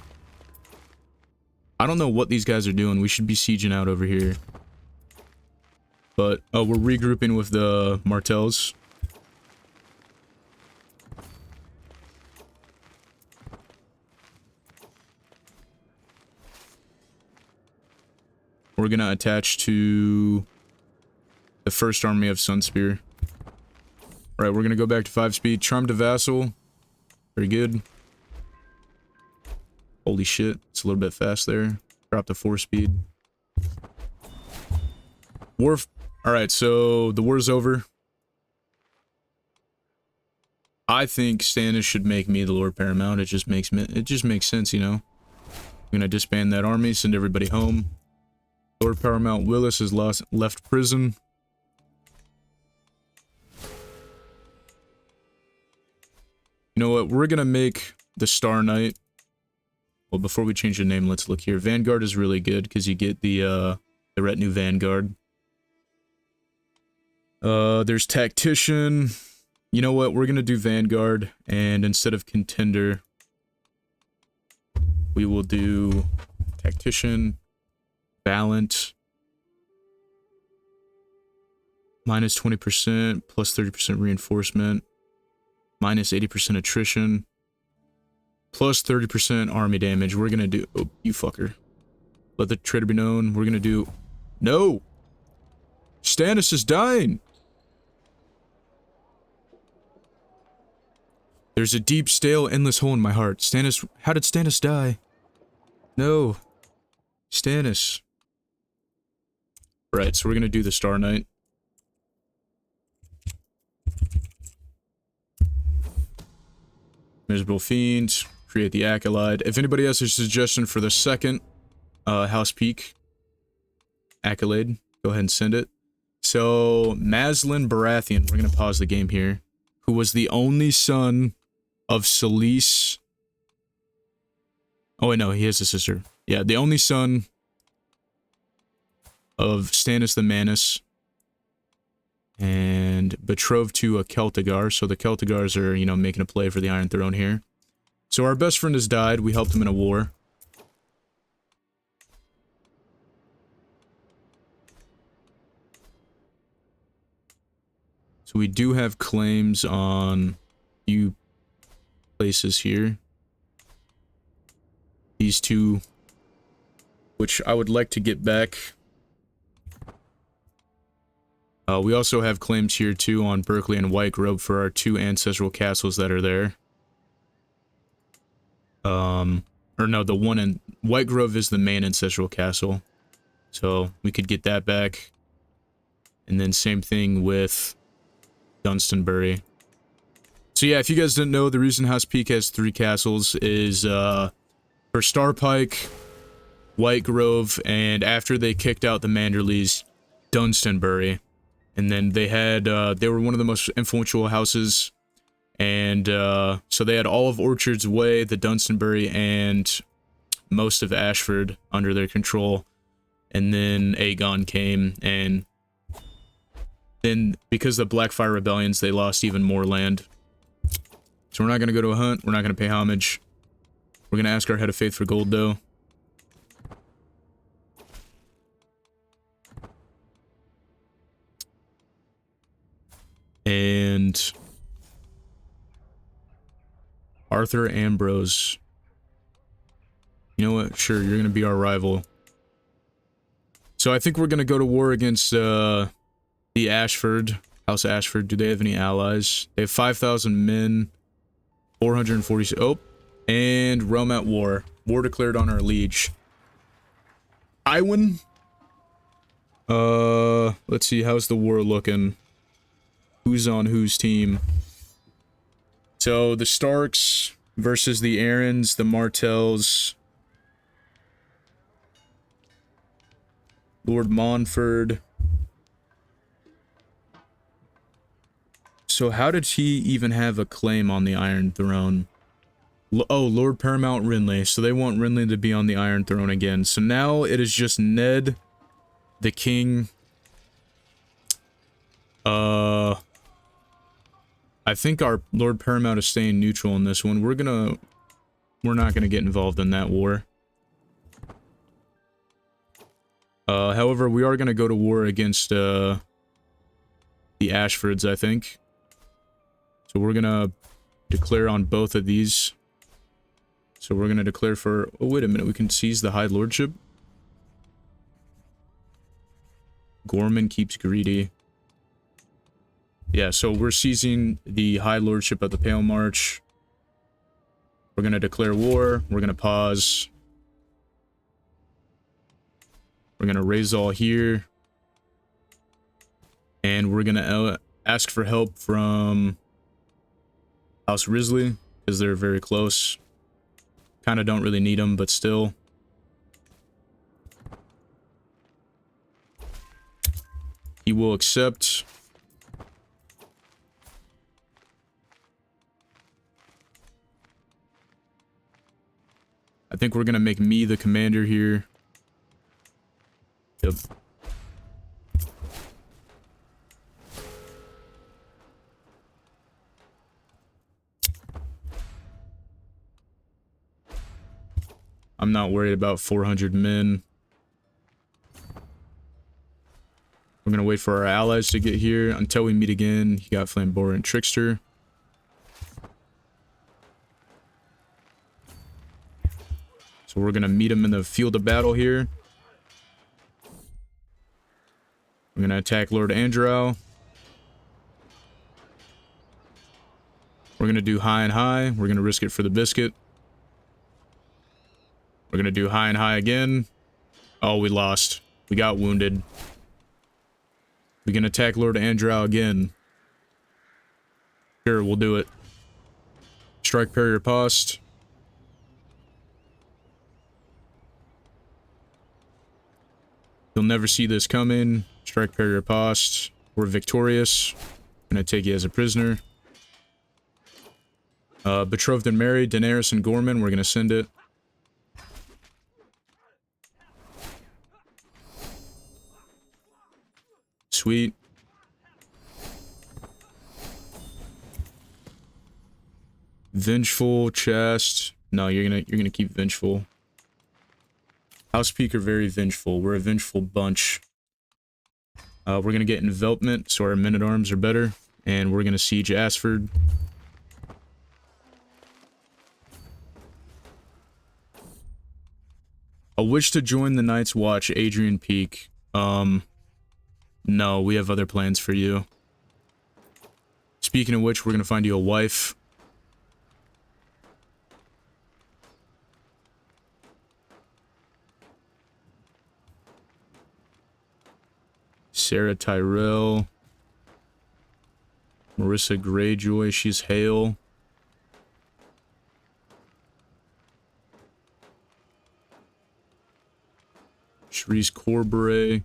I don't know what these guys are doing. We should be sieging out over here. But, oh, we're regrouping with the Martells. We're gonna attach to the first army of Sunspear. Alright, we're gonna go back to 5-speed. Charm to Vassal. Very good. Holy shit, it's a little bit fast there. Drop to 4-speed. War. Alright, so the war's over. I think Stannis should make me the Lord Paramount. It just makes sense, you know. I'm gonna disband that army, send everybody home. Lord Paramount Willis has left prison. You know what? We're gonna make the Star Knight. Well, before we change the name, let's look here. Vanguard is really good because you get the The retinue vanguard. There's tactician. You know what? We're gonna do vanguard, and instead of contender, we will do tactician, valiant, minus 20%, plus 30% reinforcement, minus 80% attrition, plus 30% army damage. We're gonna do... Oh, you fucker. Let the traitor be known. We're gonna do... No! Stannis is dying! There's a deep, stale, endless hole in my heart. Stannis... How did Stannis die? No. Stannis. Right, so we're gonna do the Star Knight. Miserable Fiend. Create the Acolyte. If anybody has a suggestion for the second House Peake accolade, go ahead and send it. So, Maslin Baratheon, we're gonna pause the game here, who was the only son of Selyse. Oh wait, no, he has a sister. Yeah, the only son of Stannis the Manus, and betrothed to a Celtigar. So the Celtigars are, you know, making a play for the Iron Throne here. So our best friend has died. We helped him in a war. So we do have claims on a few places here. These two, which I would like to get back. We also have claims here too on Berkeley and White Grove for our two ancestral castles that are there. Or no, the one in White Grove is the main ancestral castle. So we could get that back. And then same thing with Dunstanbury. So yeah, if you guys didn't know, the reason House Peake has 3 castles is for Starpike, White Grove, and after they kicked out the Manderleys, Dunstanbury. And then they had, they were one of the most influential houses, and so they had all of Orchard's Way, the Dunstanbury, and most of Ashford under their control. And then Aegon came, and then because of the Blackfire Rebellions, they lost even more land. So we're not going to go to a hunt, we're not going to pay homage. We're going to ask our head of faith for gold, though. And Arthur Ambrose. You know what? Sure, you're gonna be our rival. So I think we're gonna go to war against the Ashford, House Ashford. Do they have any allies? They have 5,000 men, 440. Oh, and Realm at war. War declared on our liege. Iwin. Let's see. How's the war looking? Who's on whose team? So, the Starks versus the Aarons, the Martells, Lord Montford. So, how did he even have a claim on the Iron Throne? Oh, Lord Paramount Renly. So, they want Renly to be on the Iron Throne again. So, now it is just Ned, the King. I think our Lord Paramount is staying neutral in this one. We're not gonna get involved in that war. However, we are gonna go to war against, the Ashfords, I think. So we're gonna declare on both of these. So we're gonna declare for... Oh, wait a minute. We can seize the High Lordship. Gorman keeps greedy. Yeah, so we're seizing the High Lordship of the Palemarch. We're gonna declare war. We're gonna pause. We're gonna raise all here. And we're gonna ask for help from House Risley, because they're very close. Kinda don't really need them, but still. He will accept. I think we're gonna make me the commander here. Yep. I'm not worried about 400 men. We're gonna wait for our allies to get here until we meet again. You got Flamboyant Trickster. So we're gonna meet him in the field of battle here. We're gonna attack Lord Andrew. We're gonna do high and high. We're gonna risk it for the biscuit. We're gonna do high and high again. Oh, we lost. We got wounded. We can attack Lord Andrew again. Sure, we'll do it. Strike, parry, or post. You'll never see this coming. Strike, parry, or post. We're victorious. I'm gonna take you as a prisoner. Betrothed and married, Daenerys and Gorman. We're gonna send it. Sweet. Vengeful chest. No, you're gonna keep vengeful. House Peake are very vengeful. We're a vengeful bunch. We're gonna get envelopment, so our men-at-arms are better, and we're gonna siege Ashford. A wish to join the Night's Watch, Adrian Peake. No, we have other plans for you. Speaking of which, we're gonna find you a wife. Sarah Tyrell. Marissa Greyjoy, she's Hale. Sharice Corbury.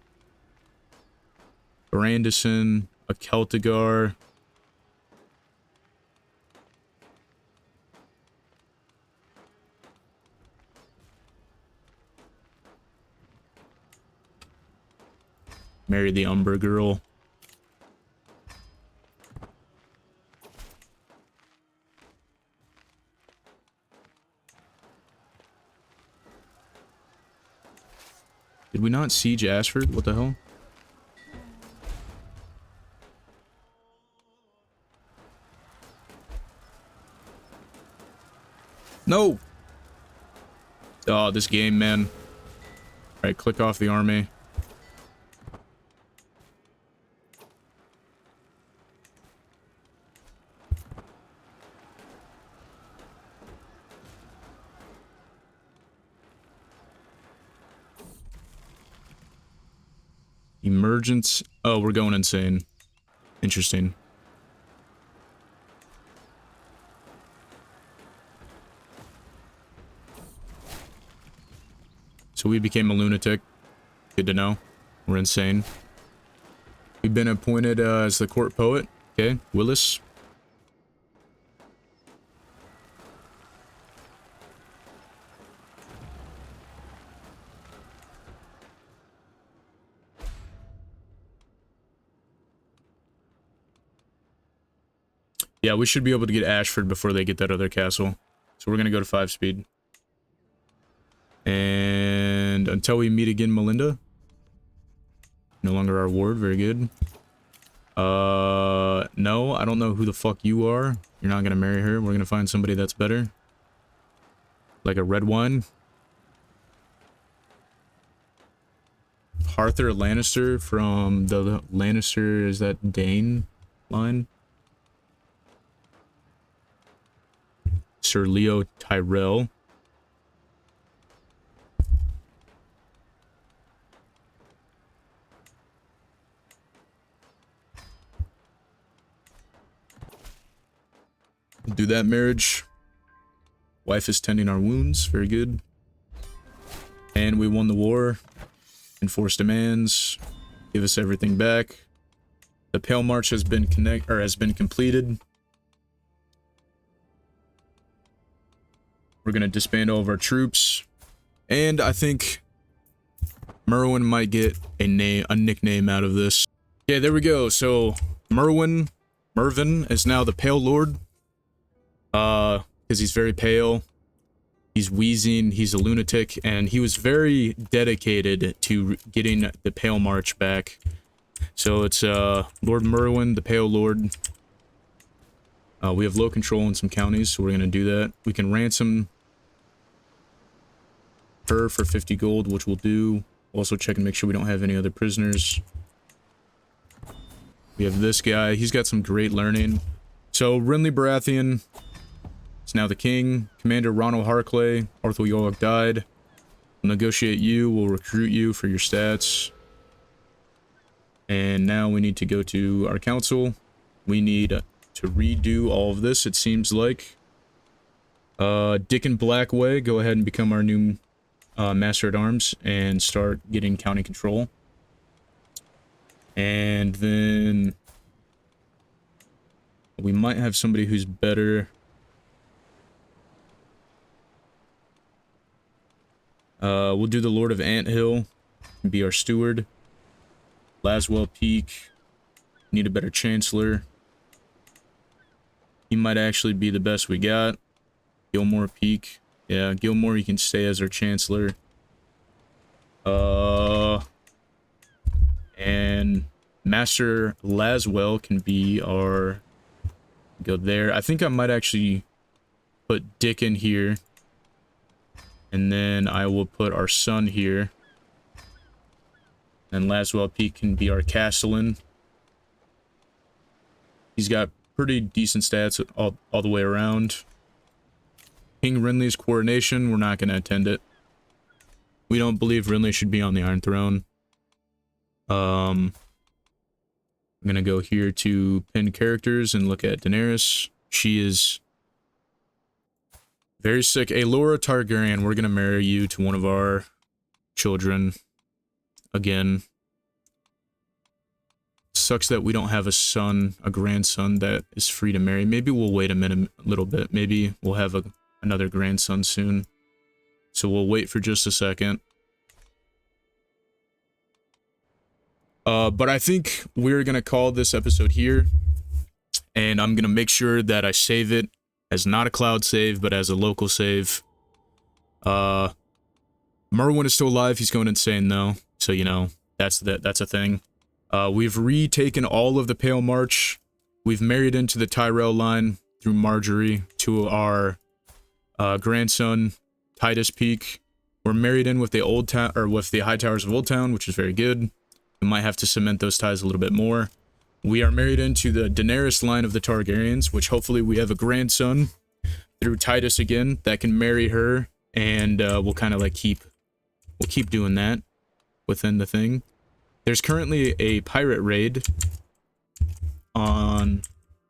Brandison, a Celtigar. Marry the Umber girl. Did we not siege Ashford? What the hell? No! Oh, this game, man. Alright, click off the army. Emergence. Oh, we're going insane. Interesting. So we became a lunatic. Good to know. We're insane. We've been appointed as the court poet. Okay, Willis. Yeah, we should be able to get Ashford before they get that other castle. So we're gonna go to 5 speed. And until we meet again, Melinda. No longer our ward, very good. No, I don't know who the fuck you are. You're not gonna marry her. We're gonna find somebody that's better. Like a red wine. Arthur Lannister from the Lannister, is that Dane line? Sir Leo Tyrell. Do that marriage. Wife is tending our wounds. Very good. And we won the war. Enforce demands. Give us everything back. The Palemarch has been completed. We're gonna disband all of our troops. And I think Merwin might get a nickname out of this. Yeah, there we go. So Merwin is now the Pale Lord. Because he's very pale. He's wheezing, he's a lunatic, and he was very dedicated to getting the Palemarch back. So it's Lord Merwin, the Pale Lord. We have low control in some counties, so we're going to do that. We can ransom her for 50 gold, which we'll do. Also check and make sure we don't have any other prisoners. We have this guy. He's got some great learning. So Renly Baratheon is now the king. Commander Ronald Harkley. Arthur York died. We'll negotiate you. We'll recruit you for your stats. And now we need to go to our council. We need to redo all of this, it seems like. Dickon Blackway, go ahead and become our new Master at Arms and start getting county control. And then we might have somebody who's better. We'll do the Lord of Anthill, be our steward. Laswell Peake, need a better chancellor. He might actually be the best we got. Gilmore Peake. Yeah, Gilmore, you can stay as our chancellor. And Master Laswell can be our... Go there. I think I might actually put Dick in here. And then I will put our son here. And Laswell Peake can be our castellan. He's got pretty decent stats all the way around. King Renly's coronation, we're not going to attend it. We don't believe Renly should be on the Iron Throne. I'm going to go here to pin characters and look at Daenerys. She is very sick. Laura Targaryen, we're going to marry you to one of our children. Again. Sucks that we don't have a son, a grandson that is free to marry. Maybe we'll wait a little bit. Maybe we'll have another grandson soon. So we'll wait for just a second. But I think we're going to call this episode here. And I'm going to make sure that I save it as not a cloud save, but as a local save. Merwin is still alive. He's going insane, though. So, you know, that's a thing. We've retaken all of the Palemarch. We've married into the Tyrell line through Marjorie to our grandson, Titus Peake. We're married in with the Old Town, or with the High Towers of Old Town, which is very good. We might have to cement those ties a little bit more. We are married into the Daenerys line of the Targaryens, which hopefully we have a grandson through Titus again that can marry her, and we'll kind of like keep doing that within the thing. There's currently a pirate raid on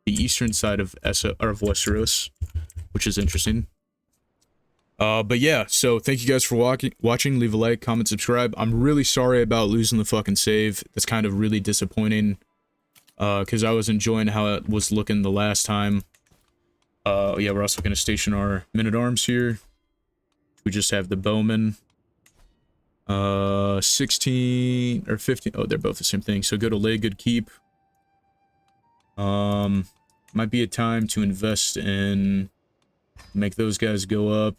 the eastern side of Westeros, which is interesting. But yeah, so thank you guys for watching. Leave a like, comment, subscribe. I'm really sorry about losing the fucking save. That's kind of really disappointing, because I was enjoying how it was looking the last time. Yeah, we're also going to station our men-at-arms here. We just have the bowmen. 16 or 15. Oh, they're both the same thing. So go to lay good keep. Might be a time to invest in, make those guys go up.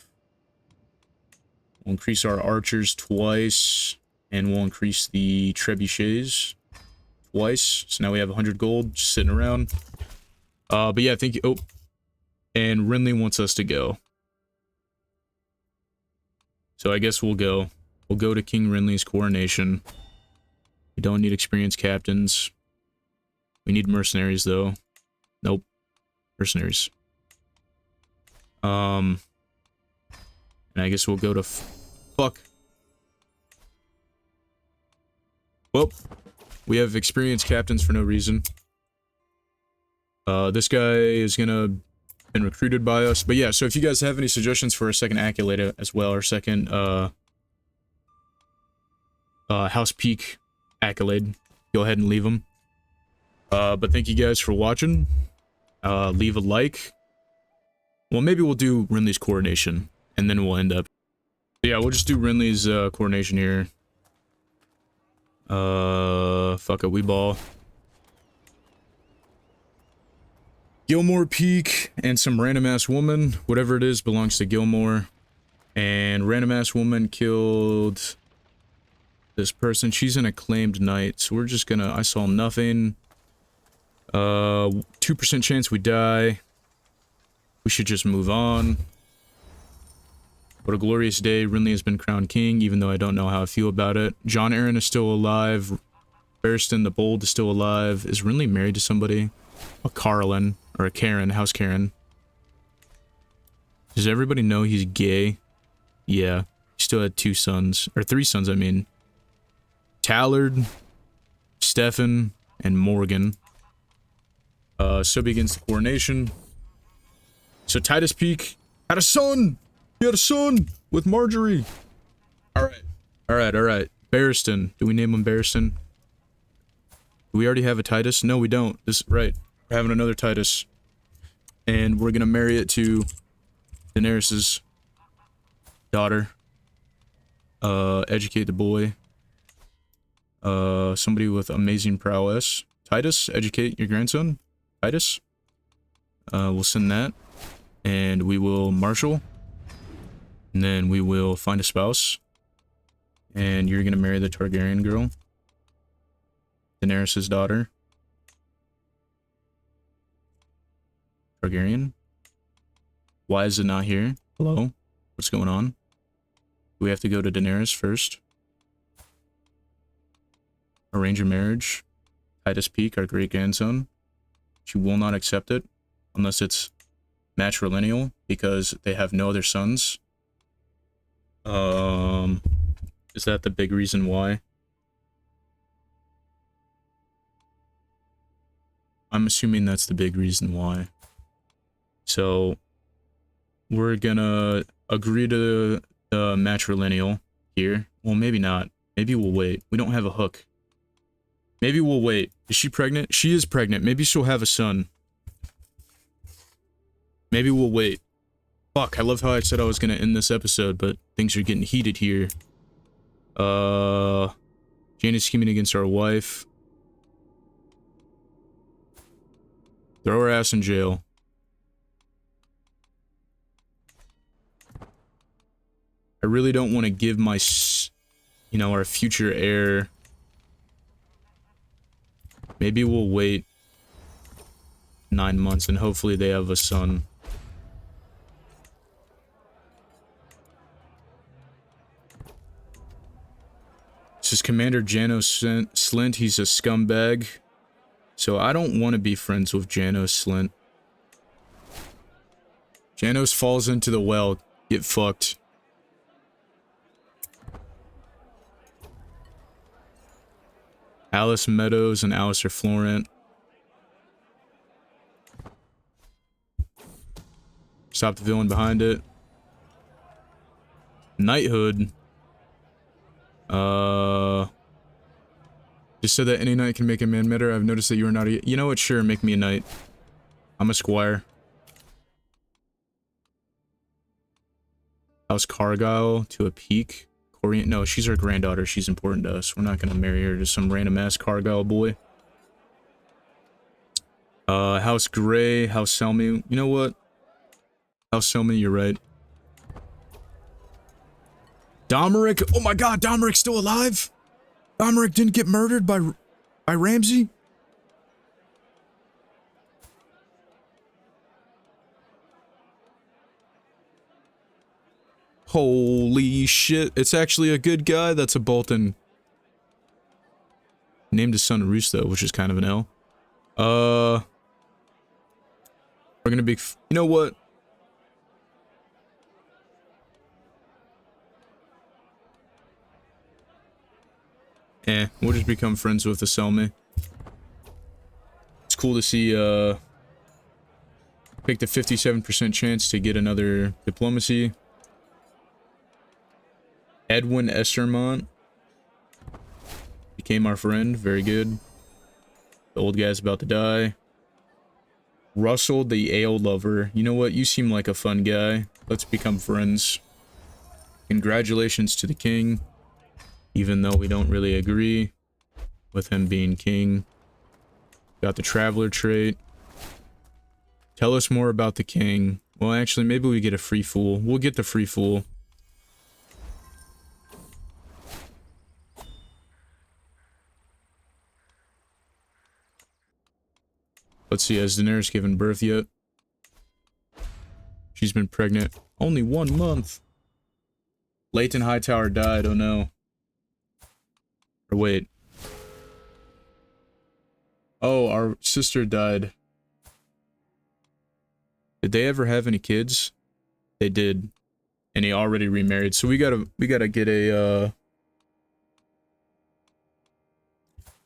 We'll increase our archers twice, and we'll increase the trebuchets twice. So now we have 100 gold just sitting around. But yeah, thank you. Oh, and Renly wants us to go. So I guess we'll go. We'll go to King Renly's coronation. We don't need experienced captains. We need mercenaries, though. Nope. Mercenaries. And I guess we'll go to... Fuck. Well, we have experienced captains for no reason. This guy is gonna... been recruited by us. But yeah, so if you guys have any suggestions for a second accolade as well, or second, House Peake accolade, go ahead and leave them. But thank you guys for watching. Leave a like. Well, maybe we'll do Renly's coronation, and then we'll end up. Yeah, we'll just do Renly's coronation here. Fuck it, we ball. Gilmore Peake and some random ass woman, whatever it is, belongs to Gilmore. And random ass woman killed this person. She's an acclaimed knight, so we're just gonna... I saw nothing. 2% chance we die. We should just move on. What a glorious day. Renly has been crowned king, even though I don't know how I feel about it. Jon Arryn is still alive. Barristan the Bold is still alive. Is Renly married to somebody? A Carlin, or a Karen, House Karen. Does everybody know he's gay? Yeah. He still had 2 sons. Or 3 sons, I mean. Tallard, Stefan, and Morgan. So begins the coronation. So Titus Peake had a son! He had a son! With Marjorie! Alright. Alright. Barristan. Do we name him Barristan? Do we already have a Titus? No, we don't. Right. We're having another Titus. And we're gonna marry it to Daenerys' daughter. Educate the boy. Somebody with amazing prowess. Titus, educate your grandson. Titus. We'll send that. And we will marshal. And then we will find a spouse. And you're gonna marry the Targaryen girl. Daenerys' daughter. Targaryen? Why is it not here? Hello? What's going on? Do we have to go to Daenerys first? Arrange a marriage. Titus Peake, our great-grandson. She will not accept it. Unless it's matrilineal, because they have no other sons. Is that the big reason why? I'm assuming that's the big reason why. So, we're gonna agree to the matrilineal here. Well, maybe not. Maybe we'll wait. We don't have a hook. Maybe we'll wait. Is she pregnant? She is pregnant. Maybe she'll have a son. Maybe we'll wait. Fuck, I love how I said I was gonna end this episode, but things are getting heated here. Jane is scheming against our wife. Throw her ass in jail. I really don't want to give my, you know, our future heir. Maybe we'll wait 9 months and hopefully they have a son. This is Commander Janos Slint. He's a scumbag. So I don't want to be friends with Janos Slint. Janos falls into the well. Get fucked. Alice Meadows and Alistair Florent. Stop the villain behind it. Knighthood. Just said that any knight can make a man better. I've noticed that you are not a... You know what? Sure, make me a knight. I'm a squire. House Cargyle to a Peake. Corian... No, she's our granddaughter. She's important to us. We're not gonna marry her to some random ass Cargyle boy. House Grey, House Selmy. You know what? House Selmy, you're right. Domeric. Oh my god, Domeric's still alive? Domeric didn't get murdered by Ramsay? Holy shit. It's actually a good guy. That's a Bolton. Named his son Roose, though, which is kind of an L. We're gonna be... You know what? We'll just become friends with the Selmy. It's cool to see, pick the 57% chance to get another diplomacy. Edwin Estermont became our friend. Very good. The old guy's about to die. Russell, the ale lover. You know what? You seem like a fun guy. Let's become friends. Congratulations to the king. Even though we don't really agree with him being king. Got the traveler trait. Tell us more about the king. Well, actually, maybe we get a free fool. We'll get the free fool. Let's see, has Daenerys given birth yet? She's been pregnant only 1 month. Leighton Hightower died, oh no. Or wait. Oh, our sister died. Did they ever have any kids? They did. And he already remarried. So we gotta get a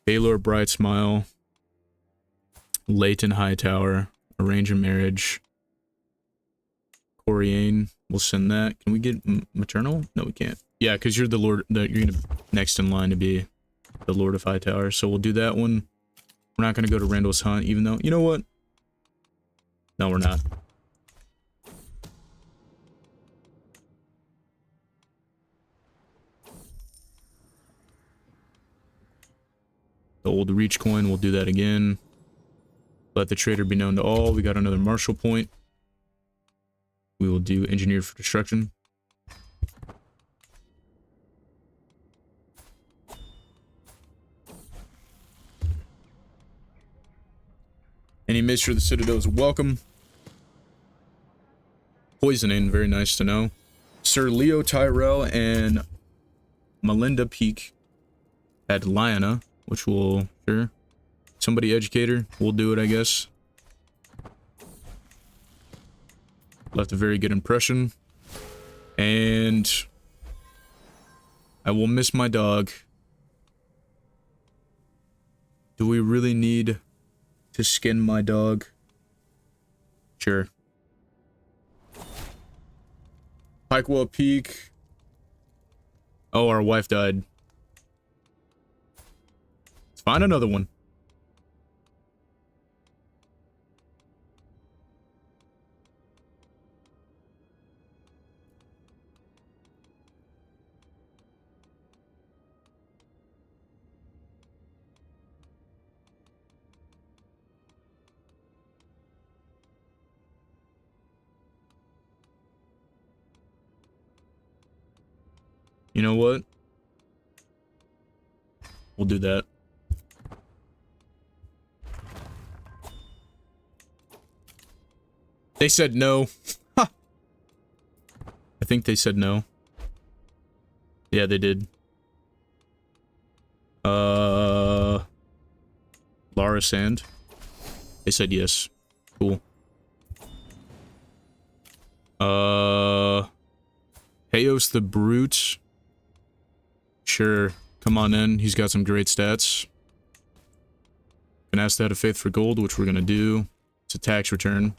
Baelor Bright Smile, Leighton Hightower, arrange a marriage. Coriane, we'll send that. Can we get maternal? No, we can't. Yeah, because you're the Lord, you're gonna next in line to be the Lord of Hightower. So we'll do that one. We're not gonna go to Randall's Hunt, even though, you know what? No, we're not. The old reach coin, we'll do that again. Let the traitor be known to all. We got another martial point. We will do engineered for destruction. Any mixture of the Citadel is welcome. Poisoning, very nice to know. Sir Leo Tyrell and Melinda Peake had Lyanna, which will, sure. Somebody educator, we'll do it, I guess. Left a very good impression. And I will miss my dog. Do we really need to skin my dog? Sure. Pikewell Peak. Oh, our wife died. Let's find another one. You know what? We'll do that. They said no. I think they said no. Yeah, they did. Lara Sand. They said yes. Cool. Heos the Brute. Sure. Come on in. He's got some great stats. Gonna ask that of Faith for Gold, which we're gonna do. It's a tax return.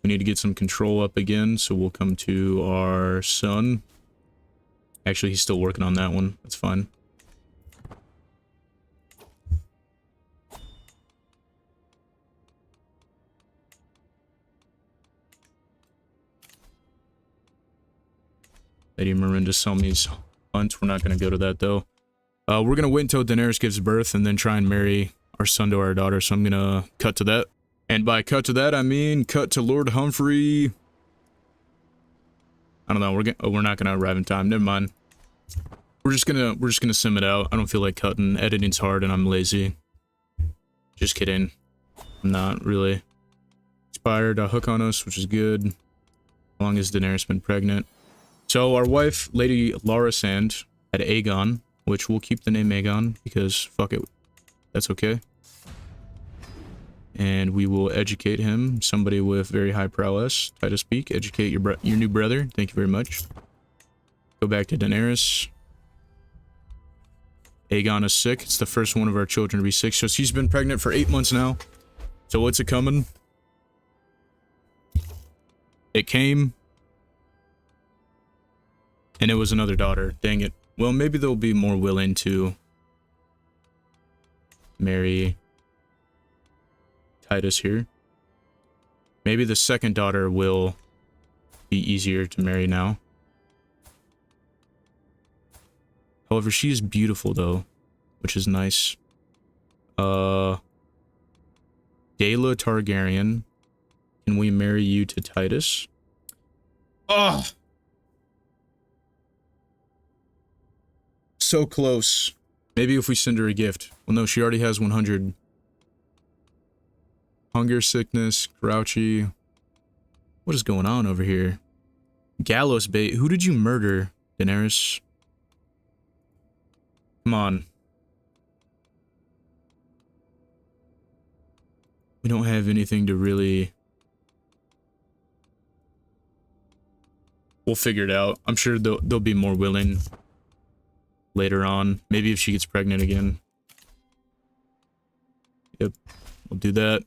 We need to get some control up again, so we'll come to our son. Actually, he's still working on that one. That's fine. Lady Miranda's Selmy's hunt. We're not going to go to that, though. We're going to wait until Daenerys gives birth and then try and marry our son to our daughter, so I'm going to cut to that. And by cut to that, I mean cut to Lord Humphrey. I don't know, we're not going to arrive in time. Never mind. We're just gonna sim it out. I don't feel like cutting. Editing's hard and I'm lazy. Just kidding. I'm not really. Inspired a hook on us, which is good. As long as Daenerys been pregnant. So our wife, Lady Lara Sand, had Aegon, which we'll keep the name Aegon because fuck it. That's okay. And we will educate him. Somebody with very high prowess. House Peake, educate your new brother. Thank you very much. Go back to Daenerys. Aegon is sick. It's the first one of our children to be sick. So she's been pregnant for 8 months now. So what's it coming? It came. And it was another daughter. Dang it. Well, maybe they'll be more willing to marry Titus here. Maybe the second daughter will be easier to marry now. However, she is beautiful though, which is nice. Daela Targaryen, can we marry you to Titus? Oh, so close. Maybe if we send her a gift. Well, no, she already has 100. Hunger, sickness, grouchy. What is going on over here? Gallows bait. Who did you murder, Daenerys? Come on. We don't have anything to really... We'll figure it out. I'm sure they'll be more willing later on. Maybe if she gets pregnant again. Yep, we'll do that.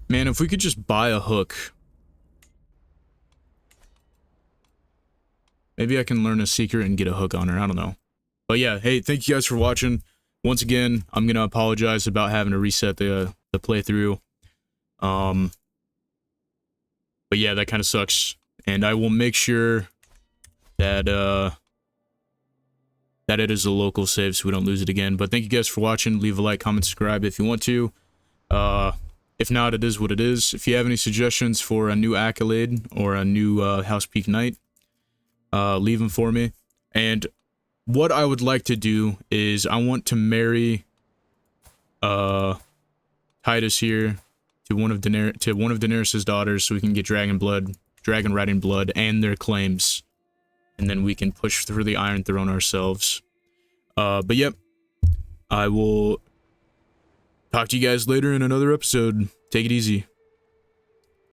Man, if we could just buy a hook. Maybe I can learn a secret and get a hook on her. I don't know. But yeah, hey, thank you guys for watching. Once again, I'm going to apologize about having to reset the playthrough. But yeah, that kind of sucks. And I will make sure that that it is a local save so we don't lose it again. But thank you guys for watching. Leave a like, comment, subscribe if you want to. If not, it is what it is. If you have any suggestions for a new accolade or a new House Peake Knight, leave them for me. And what I would like to do is I want to marry Titus here to one of Daenerys' daughters so we can get dragon riding blood and their claims. And then we can push through the Iron Throne ourselves. But yep, I will talk to you guys later in another episode. Take it easy.